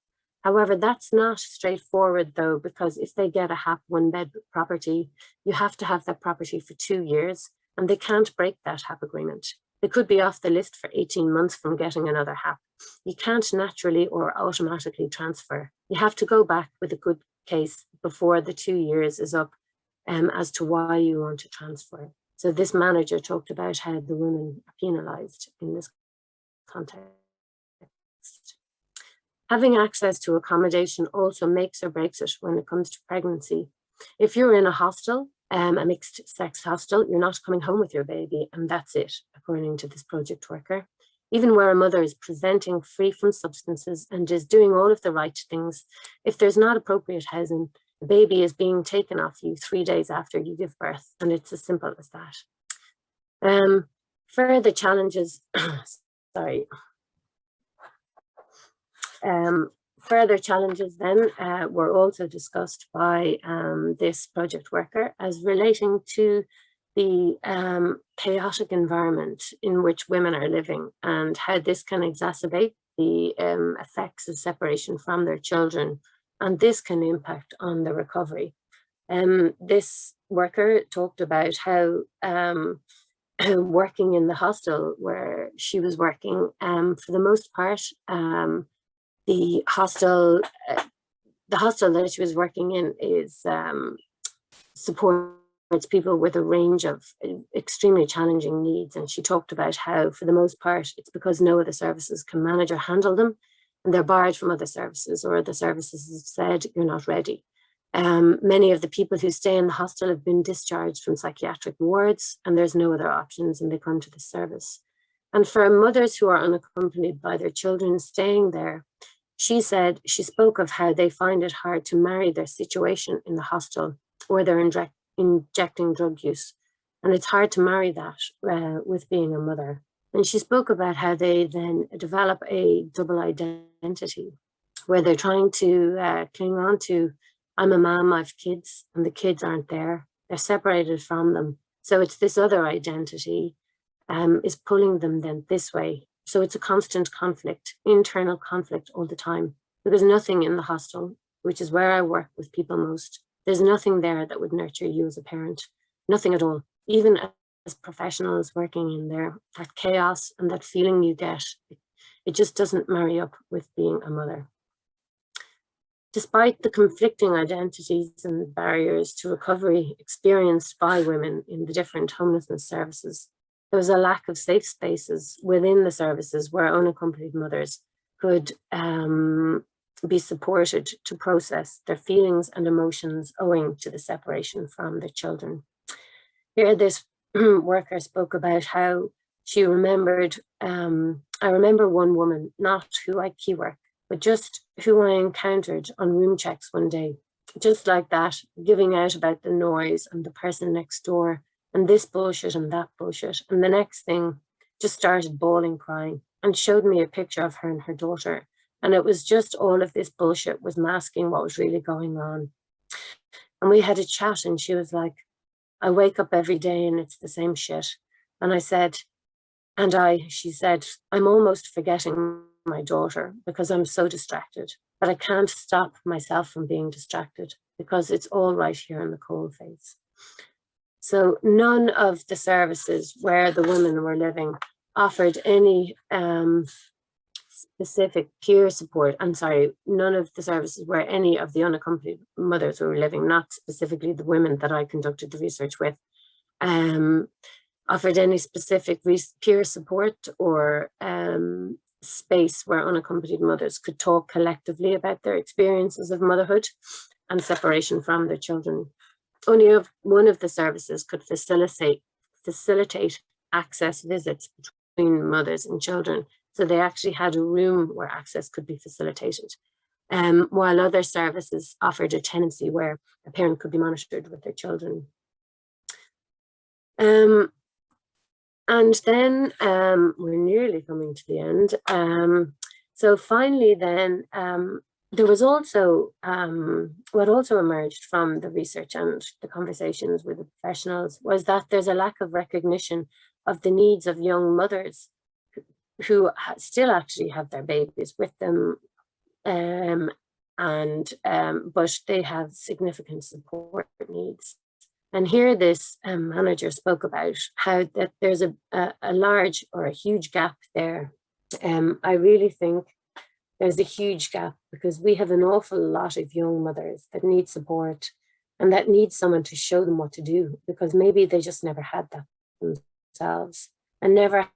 However, that's not straightforward though, because if they get a HAP 1-bed property, you have to have that property for 2 years and they can't break that HAP agreement. They could be off the list for 18 months from getting another HAP. You can't naturally or automatically transfer. You have to go back with a good case before the 2 years is up as to why you want to transfer. So this manager talked about how the women are penalised in this context. Having access to accommodation also makes or breaks it when it comes to pregnancy. If you're in a hostel, a mixed sex hostel, you're not coming home with your baby and that's it, according to this project worker. Even where a mother is presenting free from substances and is doing all of the right things, if there's not appropriate housing, the baby is being taken off you 3 days after you give birth, and it's as simple as that. Further challenges, further challenges then were also discussed by this project worker as relating to the chaotic environment in which women are living and how this can exacerbate the effects of separation from their children, and this can impact on the recovery. This worker talked about how working in the hostel where she was working, for the most part, the hostel that she was working in is supports people with a range of extremely challenging needs. And she talked about how, for the most part, it's because no other services can manage or handle them, and they're barred from other services, or the services have said, you're not ready. Many of the people who stay in the hostel have been discharged from psychiatric wards, and there's no other options, and they come to the service. And for mothers who are unaccompanied by their children staying there, she spoke of how they find it hard to marry their situation in the hostel, where they're injecting drug use. And it's hard to marry that with being a mother. And she spoke about how they then develop a double identity, where they're trying to cling on to, I'm a mom, I've kids, and the kids aren't there. They're separated from them. So it's this other identity is pulling them then this way. So it's a constant conflict, internal conflict all the time, because nothing in the hostel, which is where I work with people most, there's nothing there that would nurture you as a parent, nothing at all. Even as professionals working in there, that chaos and that feeling you get, it just doesn't marry up with being a mother. Despite the conflicting identities and barriers to recovery experienced by women in the different homelessness services, there was a lack of safe spaces within the services where unaccompanied mothers could be supported to process their feelings and emotions owing to the separation from their children. Here, this worker spoke about how she remembered, I remember one woman, not who I key work, but just who I encountered on room checks one day, just like that, giving out about the noise and the person next door and this bullshit and that bullshit. And the next thing, just started bawling, crying, and showed me a picture of her and her daughter. And it was just all of this bullshit was masking what was really going on. And we had a chat, and she was like, I wake up every day and it's the same shit. And I said, she said, I'm almost forgetting my daughter because I'm so distracted, but I can't stop myself from being distracted because it's all right here in the cold face. So none of the services where the women were living offered any specific peer support. I'm sorry, none of the services where any of the unaccompanied mothers who were living, not specifically the women that I conducted the research with, offered any specific peer support or space where unaccompanied mothers could talk collectively about their experiences of motherhood and separation from their children. Only one of the services could facilitate access visits between mothers and children. So they actually had a room where access could be facilitated. While other services offered a tenancy where a parent could be monitored with their children. And then we're nearly coming to the end. So finally then, there was also, what also emerged from the research and the conversations with the professionals was that there's a lack of recognition of the needs of young mothers who still actually have their babies with them, but they have significant support needs. And here this manager spoke about how that there's a large or a huge gap there. I really think there's a huge gap because we have an awful lot of young mothers that need support and that need someone to show them what to do because maybe they just never had that themselves and never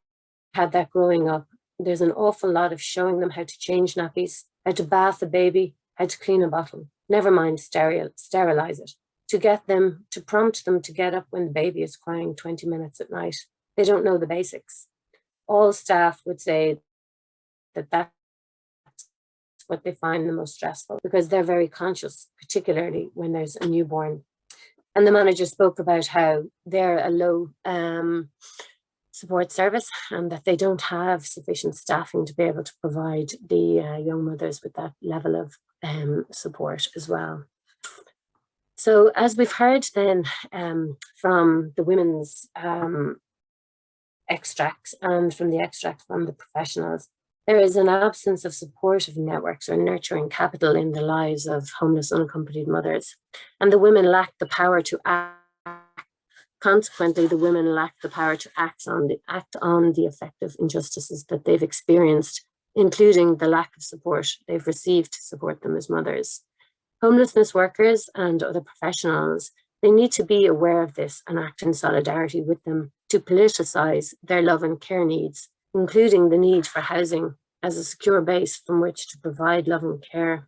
had that growing up. There's an awful lot of showing them how to change nappies, how to bath a baby, how to clean a bottle, never mind sterilize it. To get them, to prompt them to get up when the baby is crying 20 minutes at night. They don't know the basics. All staff would say that that's what they find the most stressful because they're very conscious, particularly when there's a newborn. And the manager spoke about how they're a low support service and that they don't have sufficient staffing to be able to provide the young mothers with that level of support as well. So as we've heard then from the women's extracts and from the extract from the professionals, there is an absence of supportive networks or nurturing capital in the lives of homeless unaccompanied mothers. And the women lack the power to act. Consequently, the women lack the power to act on the effective injustices that they've experienced, including the lack of support they've received to support them as mothers. Homelessness workers and other professionals, they need to be aware of this and act in solidarity with them to politicize their love and care needs, including the need for housing as a secure base from which to provide love and care.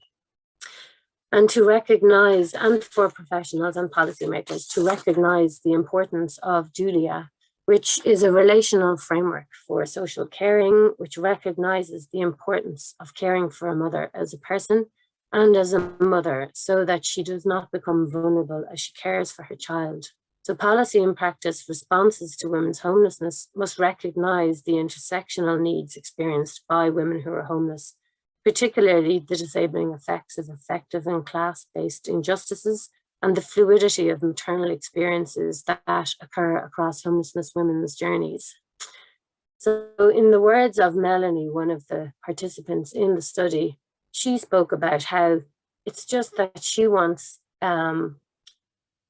And to recognize, and for professionals and policymakers, to recognize the importance of Julia, which is a relational framework for social caring, which recognizes the importance of caring for a mother as a person and as a mother so that she does not become vulnerable as she cares for her child. So policy and practice responses to women's homelessness must recognize the intersectional needs experienced by women who are homeless, particularly the disabling effects of effective and class-based injustices and the fluidity of maternal experiences that occur across homelessness women's journeys. So in the words of Melanie, one of the participants in the study, she spoke about how it's just that she wants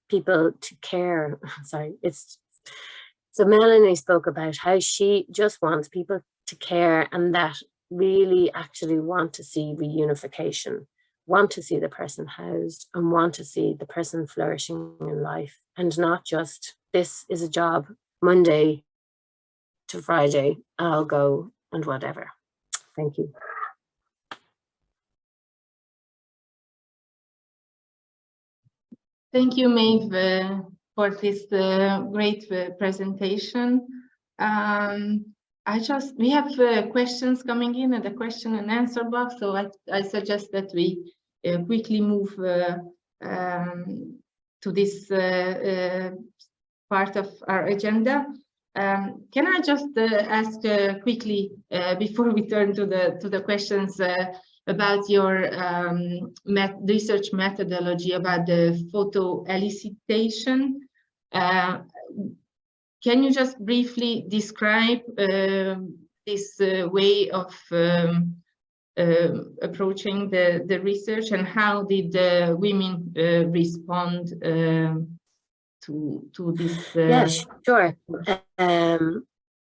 people to care. So Melanie spoke about how she just wants people to care and that really actually want to see reunification, want to see the person housed and want to see the person flourishing in life and not just, this is a job, Monday to Friday, I'll go and whatever. Thank you.
Thank you, Meabh, for this great presentation. We have questions coming in the question and answer box, so I suggest that we quickly move to this part of our agenda. Can I just ask quickly before we turn to the questions about your research methodology about the photo elicitation? Can you just briefly describe this way of approaching the research, and how did the women respond to this?
Yeah, sure.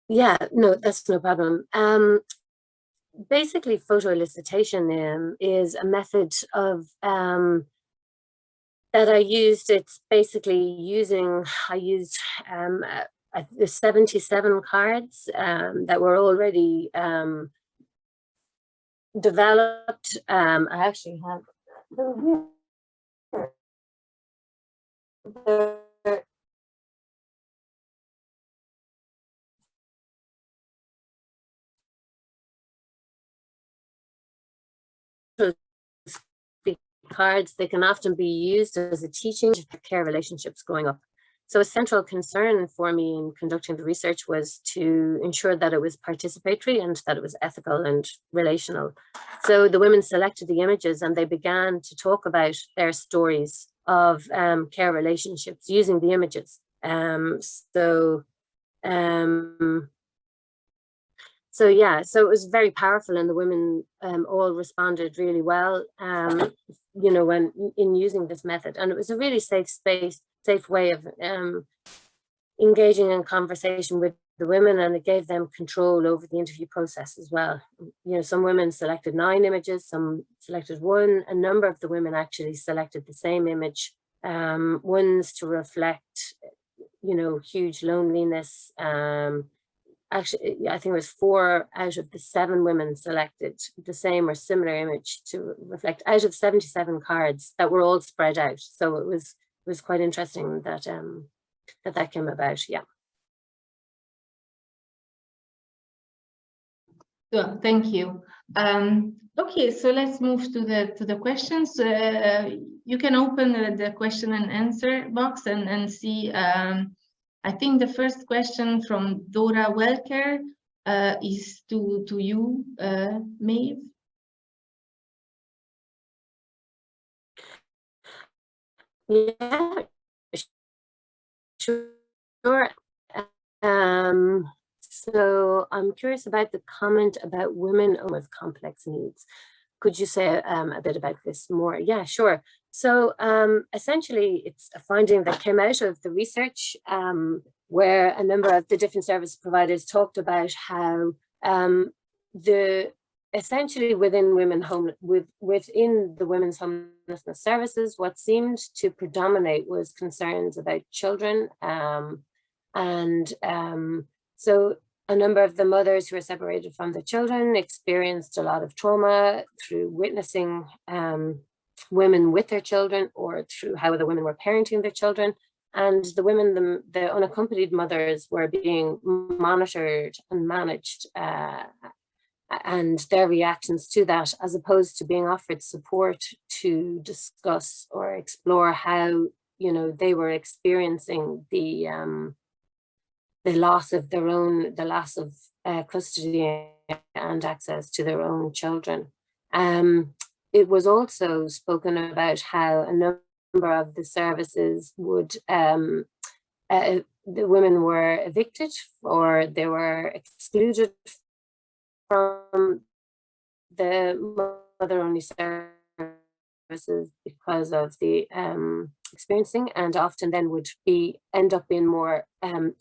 Yeah, no, that's no problem. Basically, photo elicitation is a method of that I used. It's basically I used the 77 cards that were already developed. I actually have them here. Cards, they can often be used as a teaching care relationships growing up. So a central concern for me in conducting the research was to ensure that it was participatory and that it was ethical and relational. So the women selected the images and they began to talk about their stories of care relationships using the images. So yeah, so it was very powerful, and the women all responded really well, you know, when in using this method. And it was a really safe way of engaging in conversation with the women, and it gave them control over the interview process as well. You know, some women selected 9 images, some selected 1. A number of the women actually selected the same image, ones to reflect, you know, huge loneliness. Actually, I think it was 4 out of the 7 women selected the same or similar image to reflect out of 77 cards that were all spread out. So it was quite interesting that that came about. Yeah.
Yeah, thank you. Okay, so let's move to the questions. You can open the question and answer box and see. I think the first question from Dora Welker is to you, Meabh.
Yeah, sure. So I'm curious about the comment about women with complex needs. Could you say a bit about this more? Yeah, sure. So essentially, it's a finding that came out of the research where a number of the different service providers talked about how essentially within within the women's homelessness services, what seemed to predominate was concerns about children, so a number of the mothers who were separated from the children experienced a lot of trauma through witnessing women with their children, or through how the women were parenting their children. And the women, the unaccompanied mothers, were being monitored and managed, and their reactions to that, as opposed to being offered support to discuss or explore how, you know, they were experiencing the loss of custody and access to their own children. It was also spoken about how a number of the services would, the women were evicted, or they were excluded from the mother-only services because of the experiencing, and often then would end up in more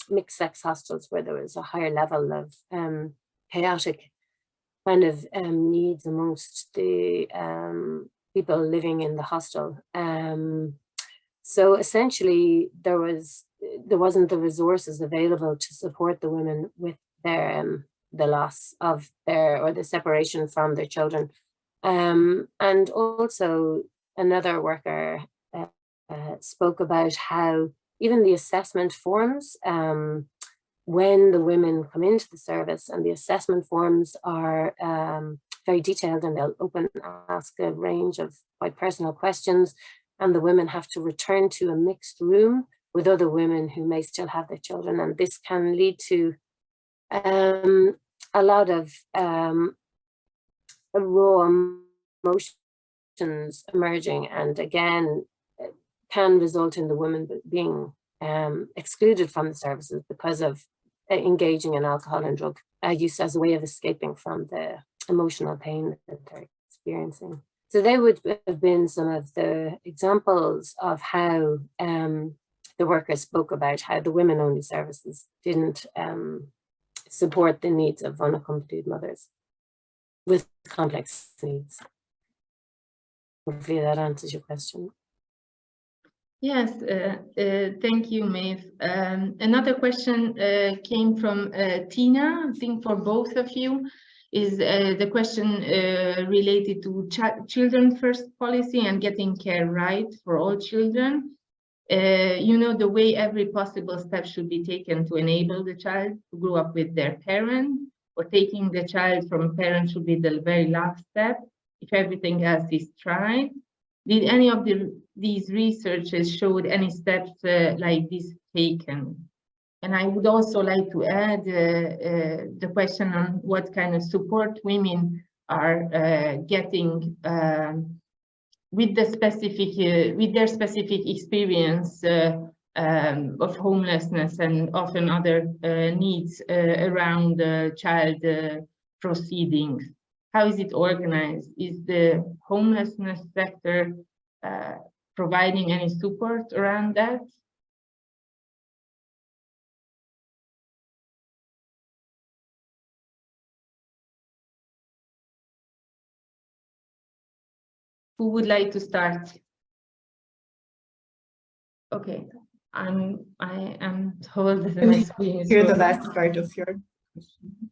mixed sex hostels, where there was a higher level of chaotic kind of needs amongst the people living in the hostel. So essentially there wasn't the resources available to support the women with their the loss of the separation from their children. And also another worker spoke about how even the assessment forms, when the women come into the service, and the assessment forms are very detailed, and they'll ask a range of quite personal questions, and the women have to return to a mixed room with other women who may still have their children. And this can lead to a lot of raw emotions emerging, and again, can result in the woman being excluded from the services because of engaging in alcohol and drug use as a way of escaping from the emotional pain that they're experiencing. So they would have been some of the examples of how the workers spoke about how the women-only services didn't support the needs of unaccompanied mothers with complex needs. Hopefully that answers your question.
Yes, thank you, Meabh. Another question came from Tina, I think for both of you, is the question related to children first policy and getting care right for all children. You know, the way every possible step should be taken to enable the child to grow up with their parent, or taking the child from a parent should be the very last step if everything else is tried. Did any of these researchers showed any steps like this taken? And I would also like to add the question on what kind of support women are getting with their specific experience of homelessness and often other needs around child proceedings. How is it organized? Is the homelessness sector providing any support around that? Who would like to start? Okay, I am told that my screen is
Hear the
broken.
last part of your question.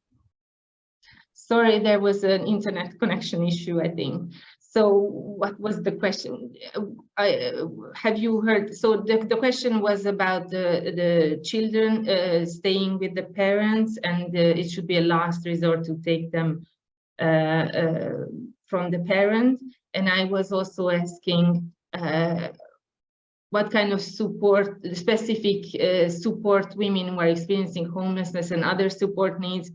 Sorry, there was an internet connection issue, I think. So what was the question? Have you heard? So the question was about the children staying with the parents, and it should be a last resort to take them from the parent. And I was also asking what kind of support, specific support women who are experiencing homelessness and other support needs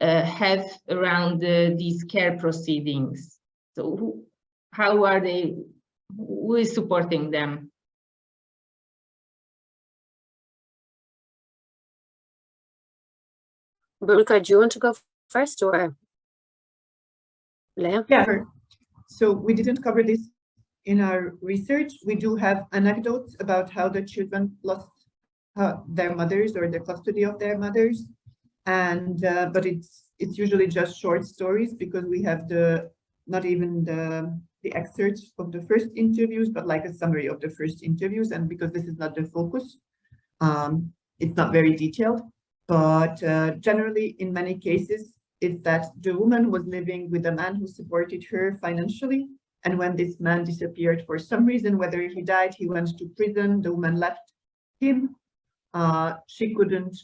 have around these care proceedings. So how are they, who is supporting them?
Boróka, do you want to go first, or Leah?
Yeah, sure. So we didn't cover this in our research. We do have anecdotes about how the children lost their mothers or the custody of their mothers, and but it's usually just short stories, because we have not even the excerpts of the first interviews, but like a summary of the first interviews, and because this is not the focus, it's not very detailed. But generally, in many cases, it's that the woman was living with a man who supported her financially, and when this man disappeared for some reason, whether he died, he went to prison, the woman left him, she couldn't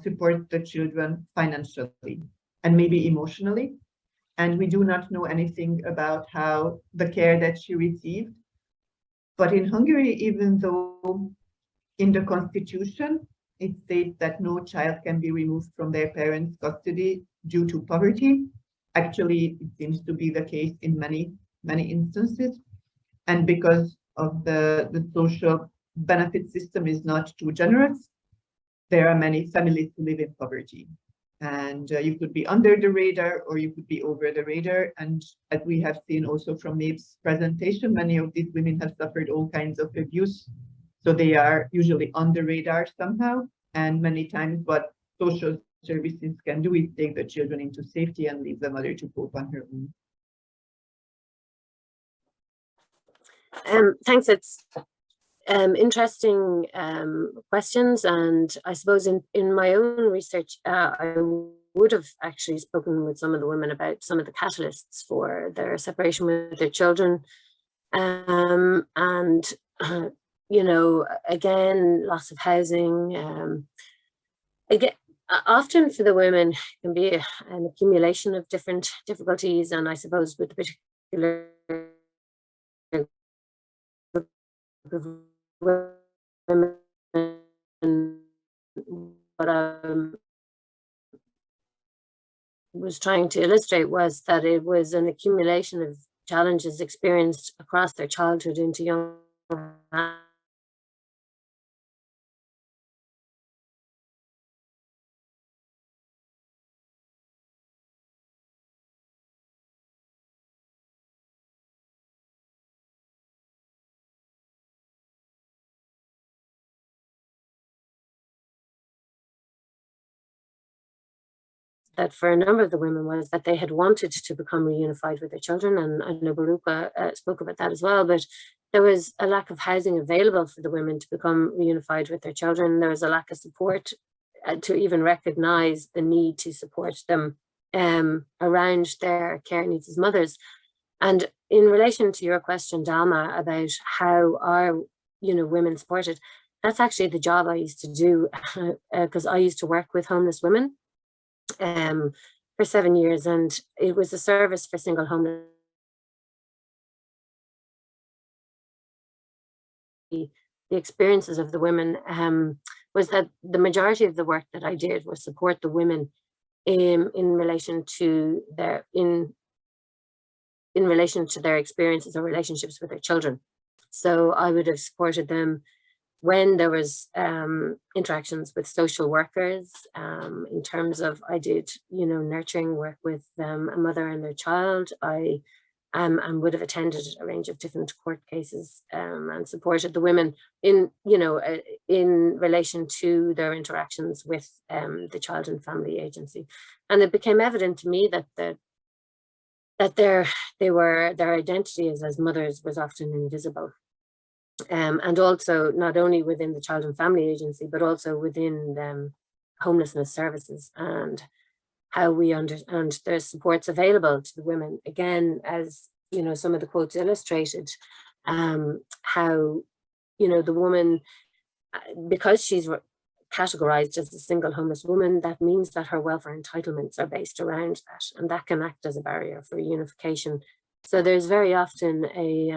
support the children financially and maybe emotionally. And we do not know anything about how the care that she received. But in Hungary, even though in the constitution, it states that no child can be removed from their parents' custody due to poverty. Actually, it seems to be the case in many instances. And because of the social benefit system is not too generous, there are many families who live in poverty. And you could be under the radar or you could be over the radar. And as we have seen also from Meabh's presentation, many of these women have suffered all kinds of abuse. So they are usually on the radar somehow. And many times what social services can do is take the children into safety and leave the mother to cope on her own.
Thanks. It's interesting questions, and I suppose in my own research, I would have actually spoken with some of the women about some of the catalysts for their separation with their children, and you know, again, loss of housing. Again, often for the women, it can be an accumulation of different difficulties, and I suppose with the particular women what I was trying to illustrate was that it was an accumulation of challenges experienced across their childhood into young that for a number of the women was that they had wanted to become reunified with their children, and I know Boróka spoke about that as well, but there was a lack of housing available for the women to become reunified with their children. There was a lack of support to even recognise the need to support them around their care needs as mothers. And in relation to your question, Dalma, about how are women supported, that's actually the job I used to do because I used to work with homeless women for 7 years, and it was a service for single homeless. The experiences of the women was that the majority of the work that I did was support the women in relation to their experiences or relationships with their children. So I would have supported them when there was interactions with social workers, in terms of I did, nurturing work with a mother and their child. I and would have attended a range of different court cases and supported the women in, in relation to their interactions with the Child and Family Agency. And it became evident to me that their identity as mothers was often invisible. And also not only within the Child and Family Agency, but also within homelessness services, and how we understand there's supports available to the women. Again, as some of the quotes illustrated, how the woman, because she's categorized as a single homeless woman, that means that her welfare entitlements are based around that, and that can act as a barrier for unification. So there's very often a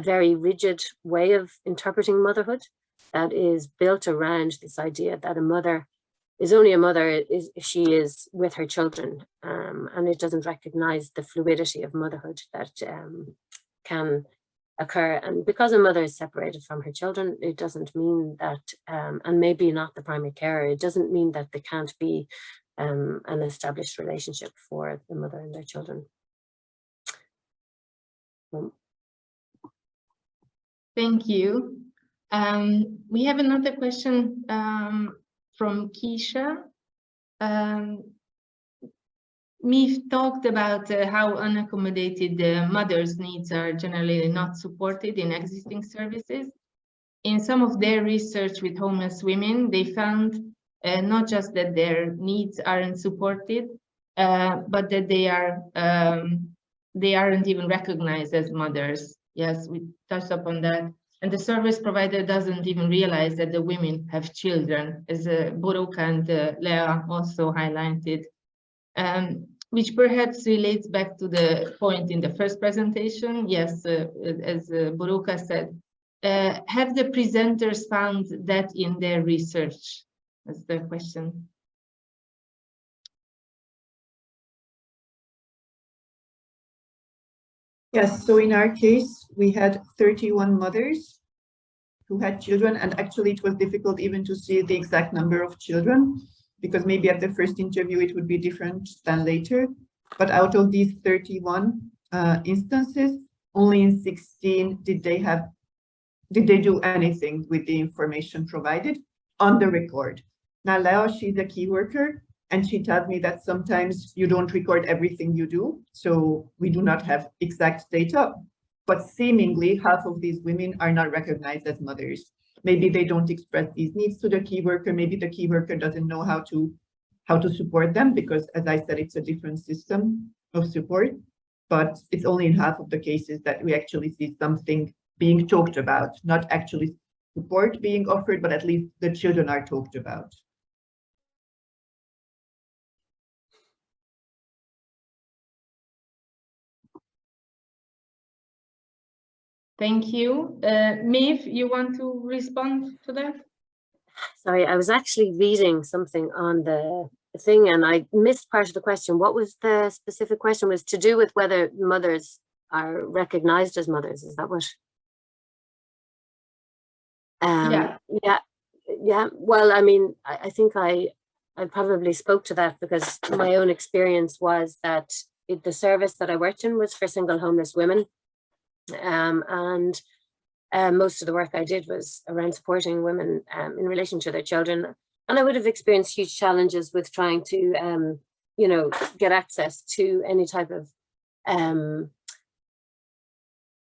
very rigid way of interpreting motherhood that is built around this idea that a mother is only a mother if she is with her children, and it doesn't recognize the fluidity of motherhood that can occur. And because a mother is separated from her children, it doesn't mean that, and maybe not the primary carer, it doesn't mean that there can't be an established relationship for the mother and their children.
Thank you. We have another question from Keisha. Meabh talked about how unaccommodated mothers' needs are generally not supported in existing services. In some of their research with homeless women, they found not just that their needs aren't supported, but that they aren't even recognized as mothers. Yes, we touched upon that. And the service provider doesn't even realize that the women have children, as Boróka and Leah also highlighted, which perhaps relates back to the point in the first presentation. Yes, as Boróka said, have the presenters found that in their research? That's the question.
Yes, so in our case, we had 31 mothers who had children, and actually it was difficult even to see the exact number of children, because maybe at the first interview it would be different than later. But out of these 31 instances, only in 16 did they do anything with the information provided on the record. Now, Leah, she's a key worker, and she told me that sometimes you don't record everything you do, so we do not have exact data, but seemingly half of these women are not recognized as mothers. Maybe they don't express these needs to the key worker, maybe the key worker doesn't know how to support them, because as I said, it's a different system of support, but it's only in half of the cases that we actually see something being talked about, not actually support being offered, but at least the children are talked about.
Thank you. Meabh, you want to respond to that?
Sorry, I was actually reading something on the thing and I missed part of the question. What was the specific question? Was to do with whether mothers are recognized as mothers. Is that what?
Yeah.
Yeah. Well, I mean, I think I probably spoke to that because my own experience was that the service that I worked in was for single homeless women. And most of the work I did was around supporting women in relation to their children. And I would have experienced huge challenges with trying to, you know, get access to any type of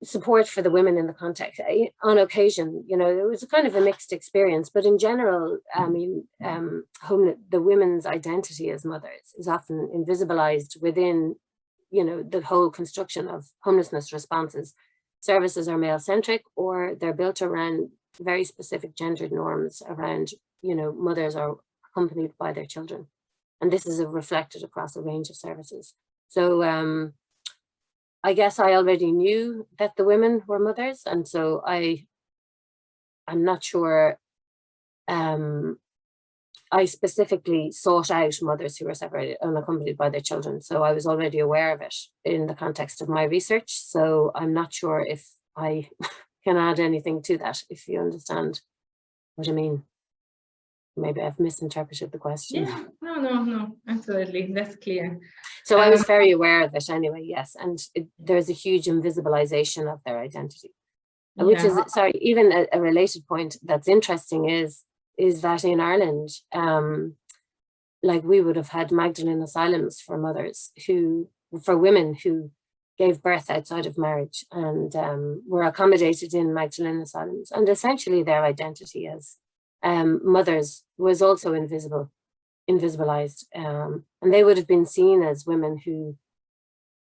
support for the women in the context. On occasion, you know, it was a kind of a mixed experience, but in general, I mean, the women's identity as mothers is often invisibilized within, you know, the whole construction of homelessness responses. Services are male-centric, or they're built around very specific gendered norms around, you know, mothers are accompanied by their children. And this is reflected across a range of services. So I guess I already knew that the women were mothers. And so I'm not sure I specifically sought out mothers who were separated, unaccompanied by their children. So I was already aware of it in the context of my research. So I'm not sure if I can add anything to that, if you understand what I mean. Maybe I've misinterpreted the question.
Yeah, no, absolutely, that's clear.
So I was very aware of it anyway, yes. And there's a huge invisibilization of their identity, which is, sorry, even a related point that's interesting is that in Ireland, like we would have had Magdalene asylums for mothers for women who gave birth outside of marriage and were accommodated in Magdalene asylums. And essentially their identity as mothers was also invisibilized. And they would have been seen as women who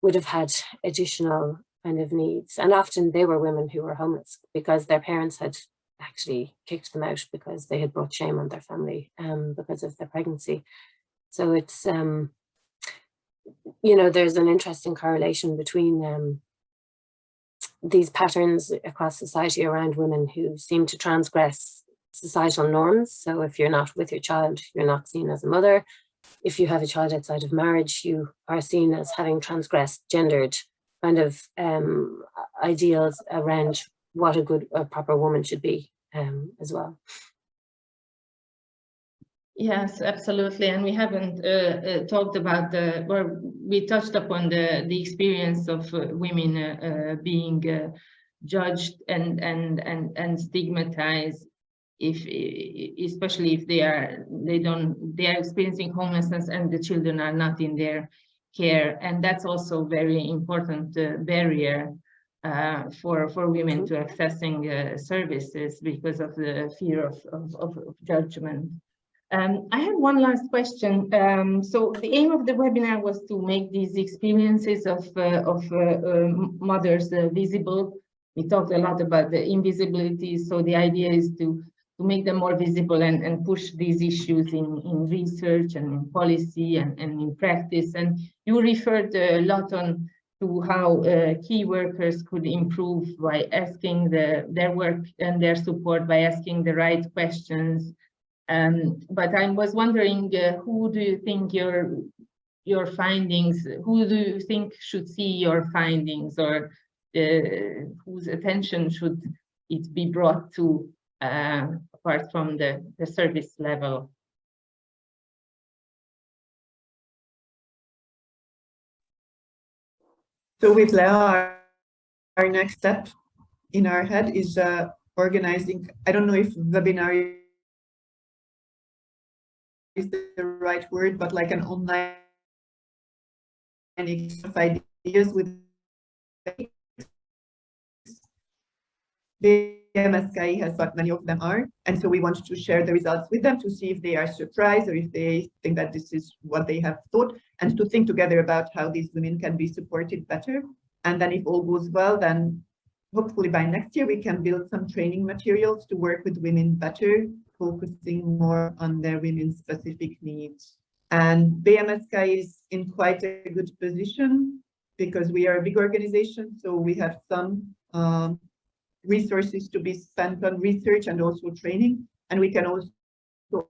would have had additional kind of needs. And often they were women who were homeless because their parents had actually kicked them out because they had brought shame on their family because of their pregnancy. So it's, you know, there's an interesting correlation between these patterns across society around women who seem to transgress societal norms. So if you're not with your child, you're not seen as a mother. If you have a child outside of marriage, you are seen as having transgressed gendered kind of ideals around what a proper woman should be as well.
Yes, absolutely. And we haven't talked about we touched upon the experience of women being judged and stigmatized, especially if they are experiencing homelessness and the children are not in their care. And that's also very important barrier for women to accessing services because of the fear of judgment. I have one last question. So the aim of the webinar was to make these experiences of mothers visible. We talked a lot about the invisibility, so the idea is to make them more visible and push these issues in research and in policy and in practice. And you referred a lot to how key workers could improve by asking their work and their support by asking the right questions. But I was wondering, who do you think your findings, who do you think should see your findings, or whose attention should it be brought to apart from the service level?
So with Lea, our next step in our head is organizing, I don't know if webinar is the right word, but like an online exchange of ideas with BMSZKI has what many of them are. And so we want to share the results with them to see if they are surprised or if they think that this is what they have thought, and to think together about how these women can be supported better. And then if all goes well, then hopefully by next year, we can build some training materials to work with women better, focusing more on their women's specific needs. And BMSZKI is in quite a good position because we are a big organization. So we have some resources to be spent on research and also training. And we can also to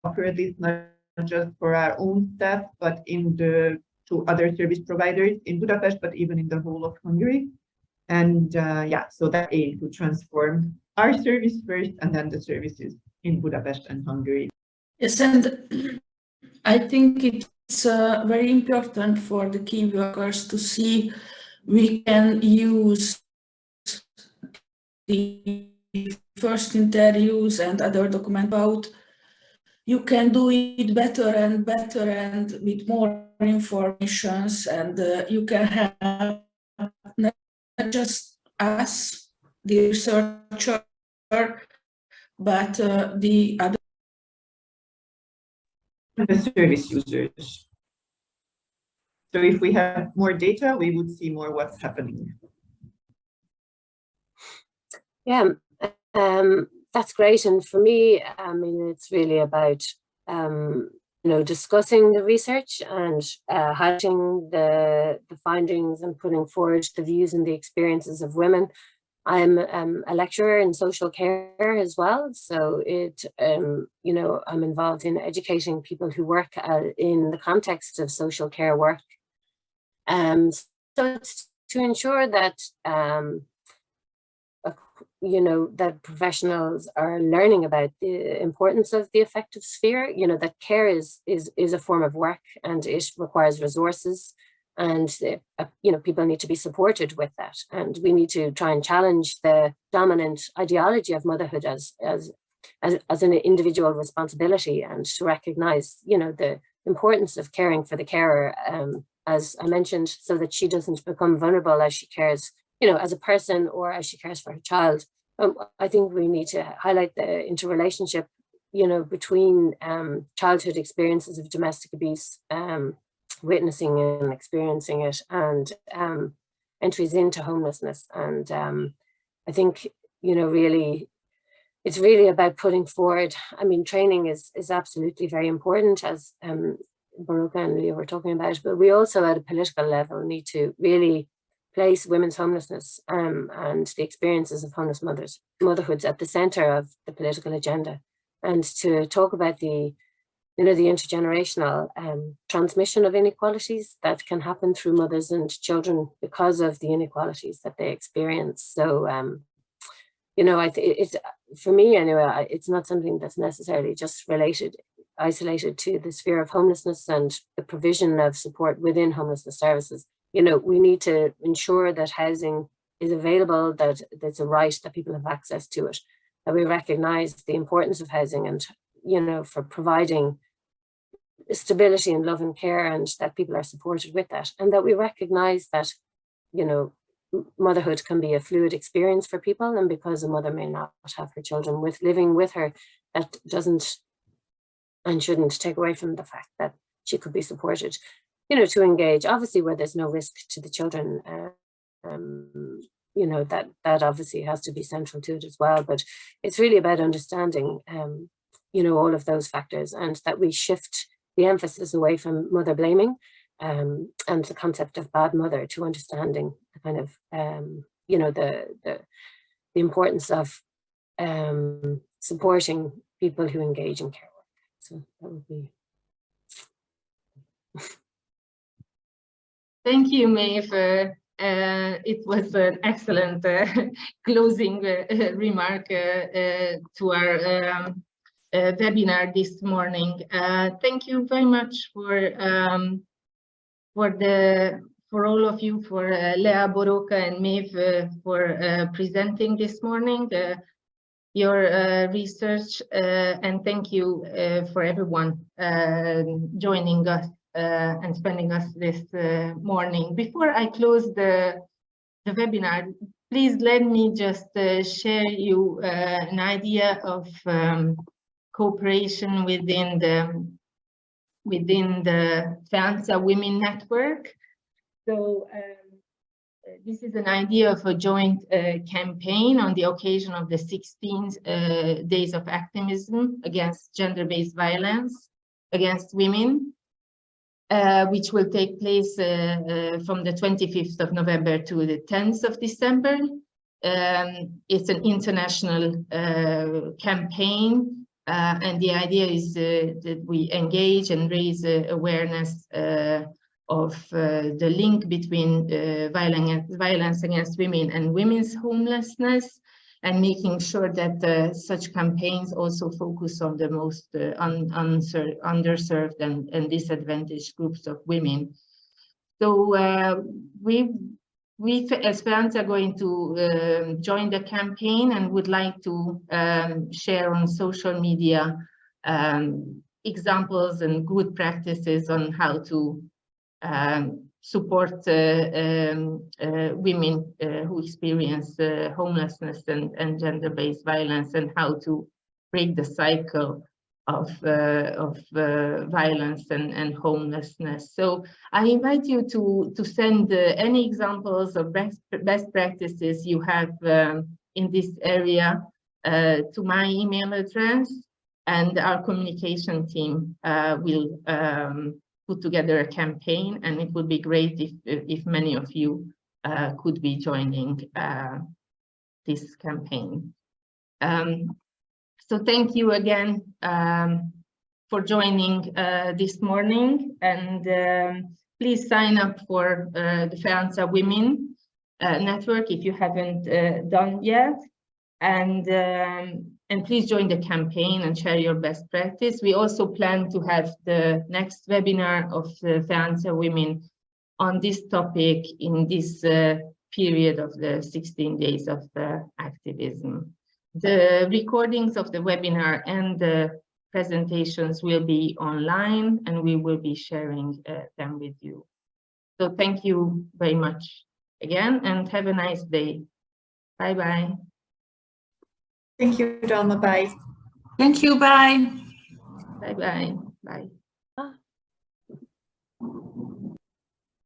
offer this not just for our own staff, but to other service providers in Budapest, but even in the whole of Hungary. And yeah, so that aim to transform our service first and then the services in Budapest and Hungary.
Yes, and I think it's very important for the key workers to see we can use the first interviews and other documents about you can do it better and with more informations, and you can have not just us, the researcher, but the other
service users. So if we have more data, we would see more what's happening.
Yeah, that's great. And for me, I mean, it's really about, discussing the research and highlighting the findings and putting forward the views and the experiences of women. I'm a lecturer in social care as well. So I'm involved in educating people who work in the context of social care work. So it's to ensure that, that professionals are learning about the importance of the affective sphere, that care is a form of work and it requires resources, and people need to be supported with that. And we need to try and challenge the dominant ideology of motherhood as an individual responsibility, and to recognize, the importance of caring for the carer, as I mentioned, so that she doesn't become vulnerable as she cares, as a person or as she cares for her child. I think we need to highlight the interrelationship, between childhood experiences of domestic abuse, witnessing and experiencing it, and entries into homelessness. And I think, really, it's really about putting forward, I mean, training is absolutely very important, as Boróka and Leah were talking about, but we also at a political level need to really place women's homelessness and the experiences of homeless motherhoods at the center of the political agenda, and to talk about the intergenerational transmission of inequalities that can happen through mothers and children because of the inequalities that they experience. So, it's, for me anyway, it's not something that's necessarily just isolated to the sphere of homelessness and the provision of support within homelessness services. We need to ensure that housing is available, that it's a right, that people have access to it, that we recognize the importance of housing and, for providing stability and love and care, and that people are supported with that, and that we recognize that, motherhood can be a fluid experience for people, and because a mother may not have her children living with her, that doesn't and shouldn't take away from the fact that she could be supported, to engage, obviously where there's no risk to the children. That obviously has to be central to it as well. But it's really about understanding, all of those factors, and that we shift the emphasis away from mother blaming and the concept of bad mother to understanding the kind of, the importance of supporting people who engage in care work. So that would be.
Thank you, Meabh. It was an excellent closing remark to our webinar this morning. Thank you very much for all of you, for Leah, Boróka, and Meabh for presenting this morning your research, and thank you for everyone joining us and spending us this morning. Before I close the webinar, please let me just share you an idea of cooperation within the FEANTSA Women Network. So this is an idea of a joint campaign on the occasion of the 16th Days of Activism against Gender-Based Violence against Women, which will take place from the 25th of November to the 10th of December. It's an international campaign And the idea is that we engage and raise awareness of the link between violence against women and women's homelessness, and making sure that such campaigns also focus on the most underserved and disadvantaged groups of women. So we as FEANTSA are going to join the campaign and would like to share on social media examples and good practices on how to support women who experience homelessness and gender-based violence, and how to break the cycle of violence and homelessness. So I invite you to send any examples of best practices you have in this area to my email address, and our communication team will put together a campaign, and it would be great if many of you could be joining this campaign. So thank you again for joining this morning, and please sign up for the FEANTSA Women Network if you haven't done yet, and please join the campaign and share your best practice. We also plan to have the next webinar of the FEANTSA Women on this topic in this period of the 16 days of activism. The recordings of the webinar and the presentations will be online, and we will be sharing them with you. So thank you very much again, and have a nice day. Bye-bye.
Thank you, Dalma. Bye.
Thank you. Bye.
Bye-bye. Bye.
Ah.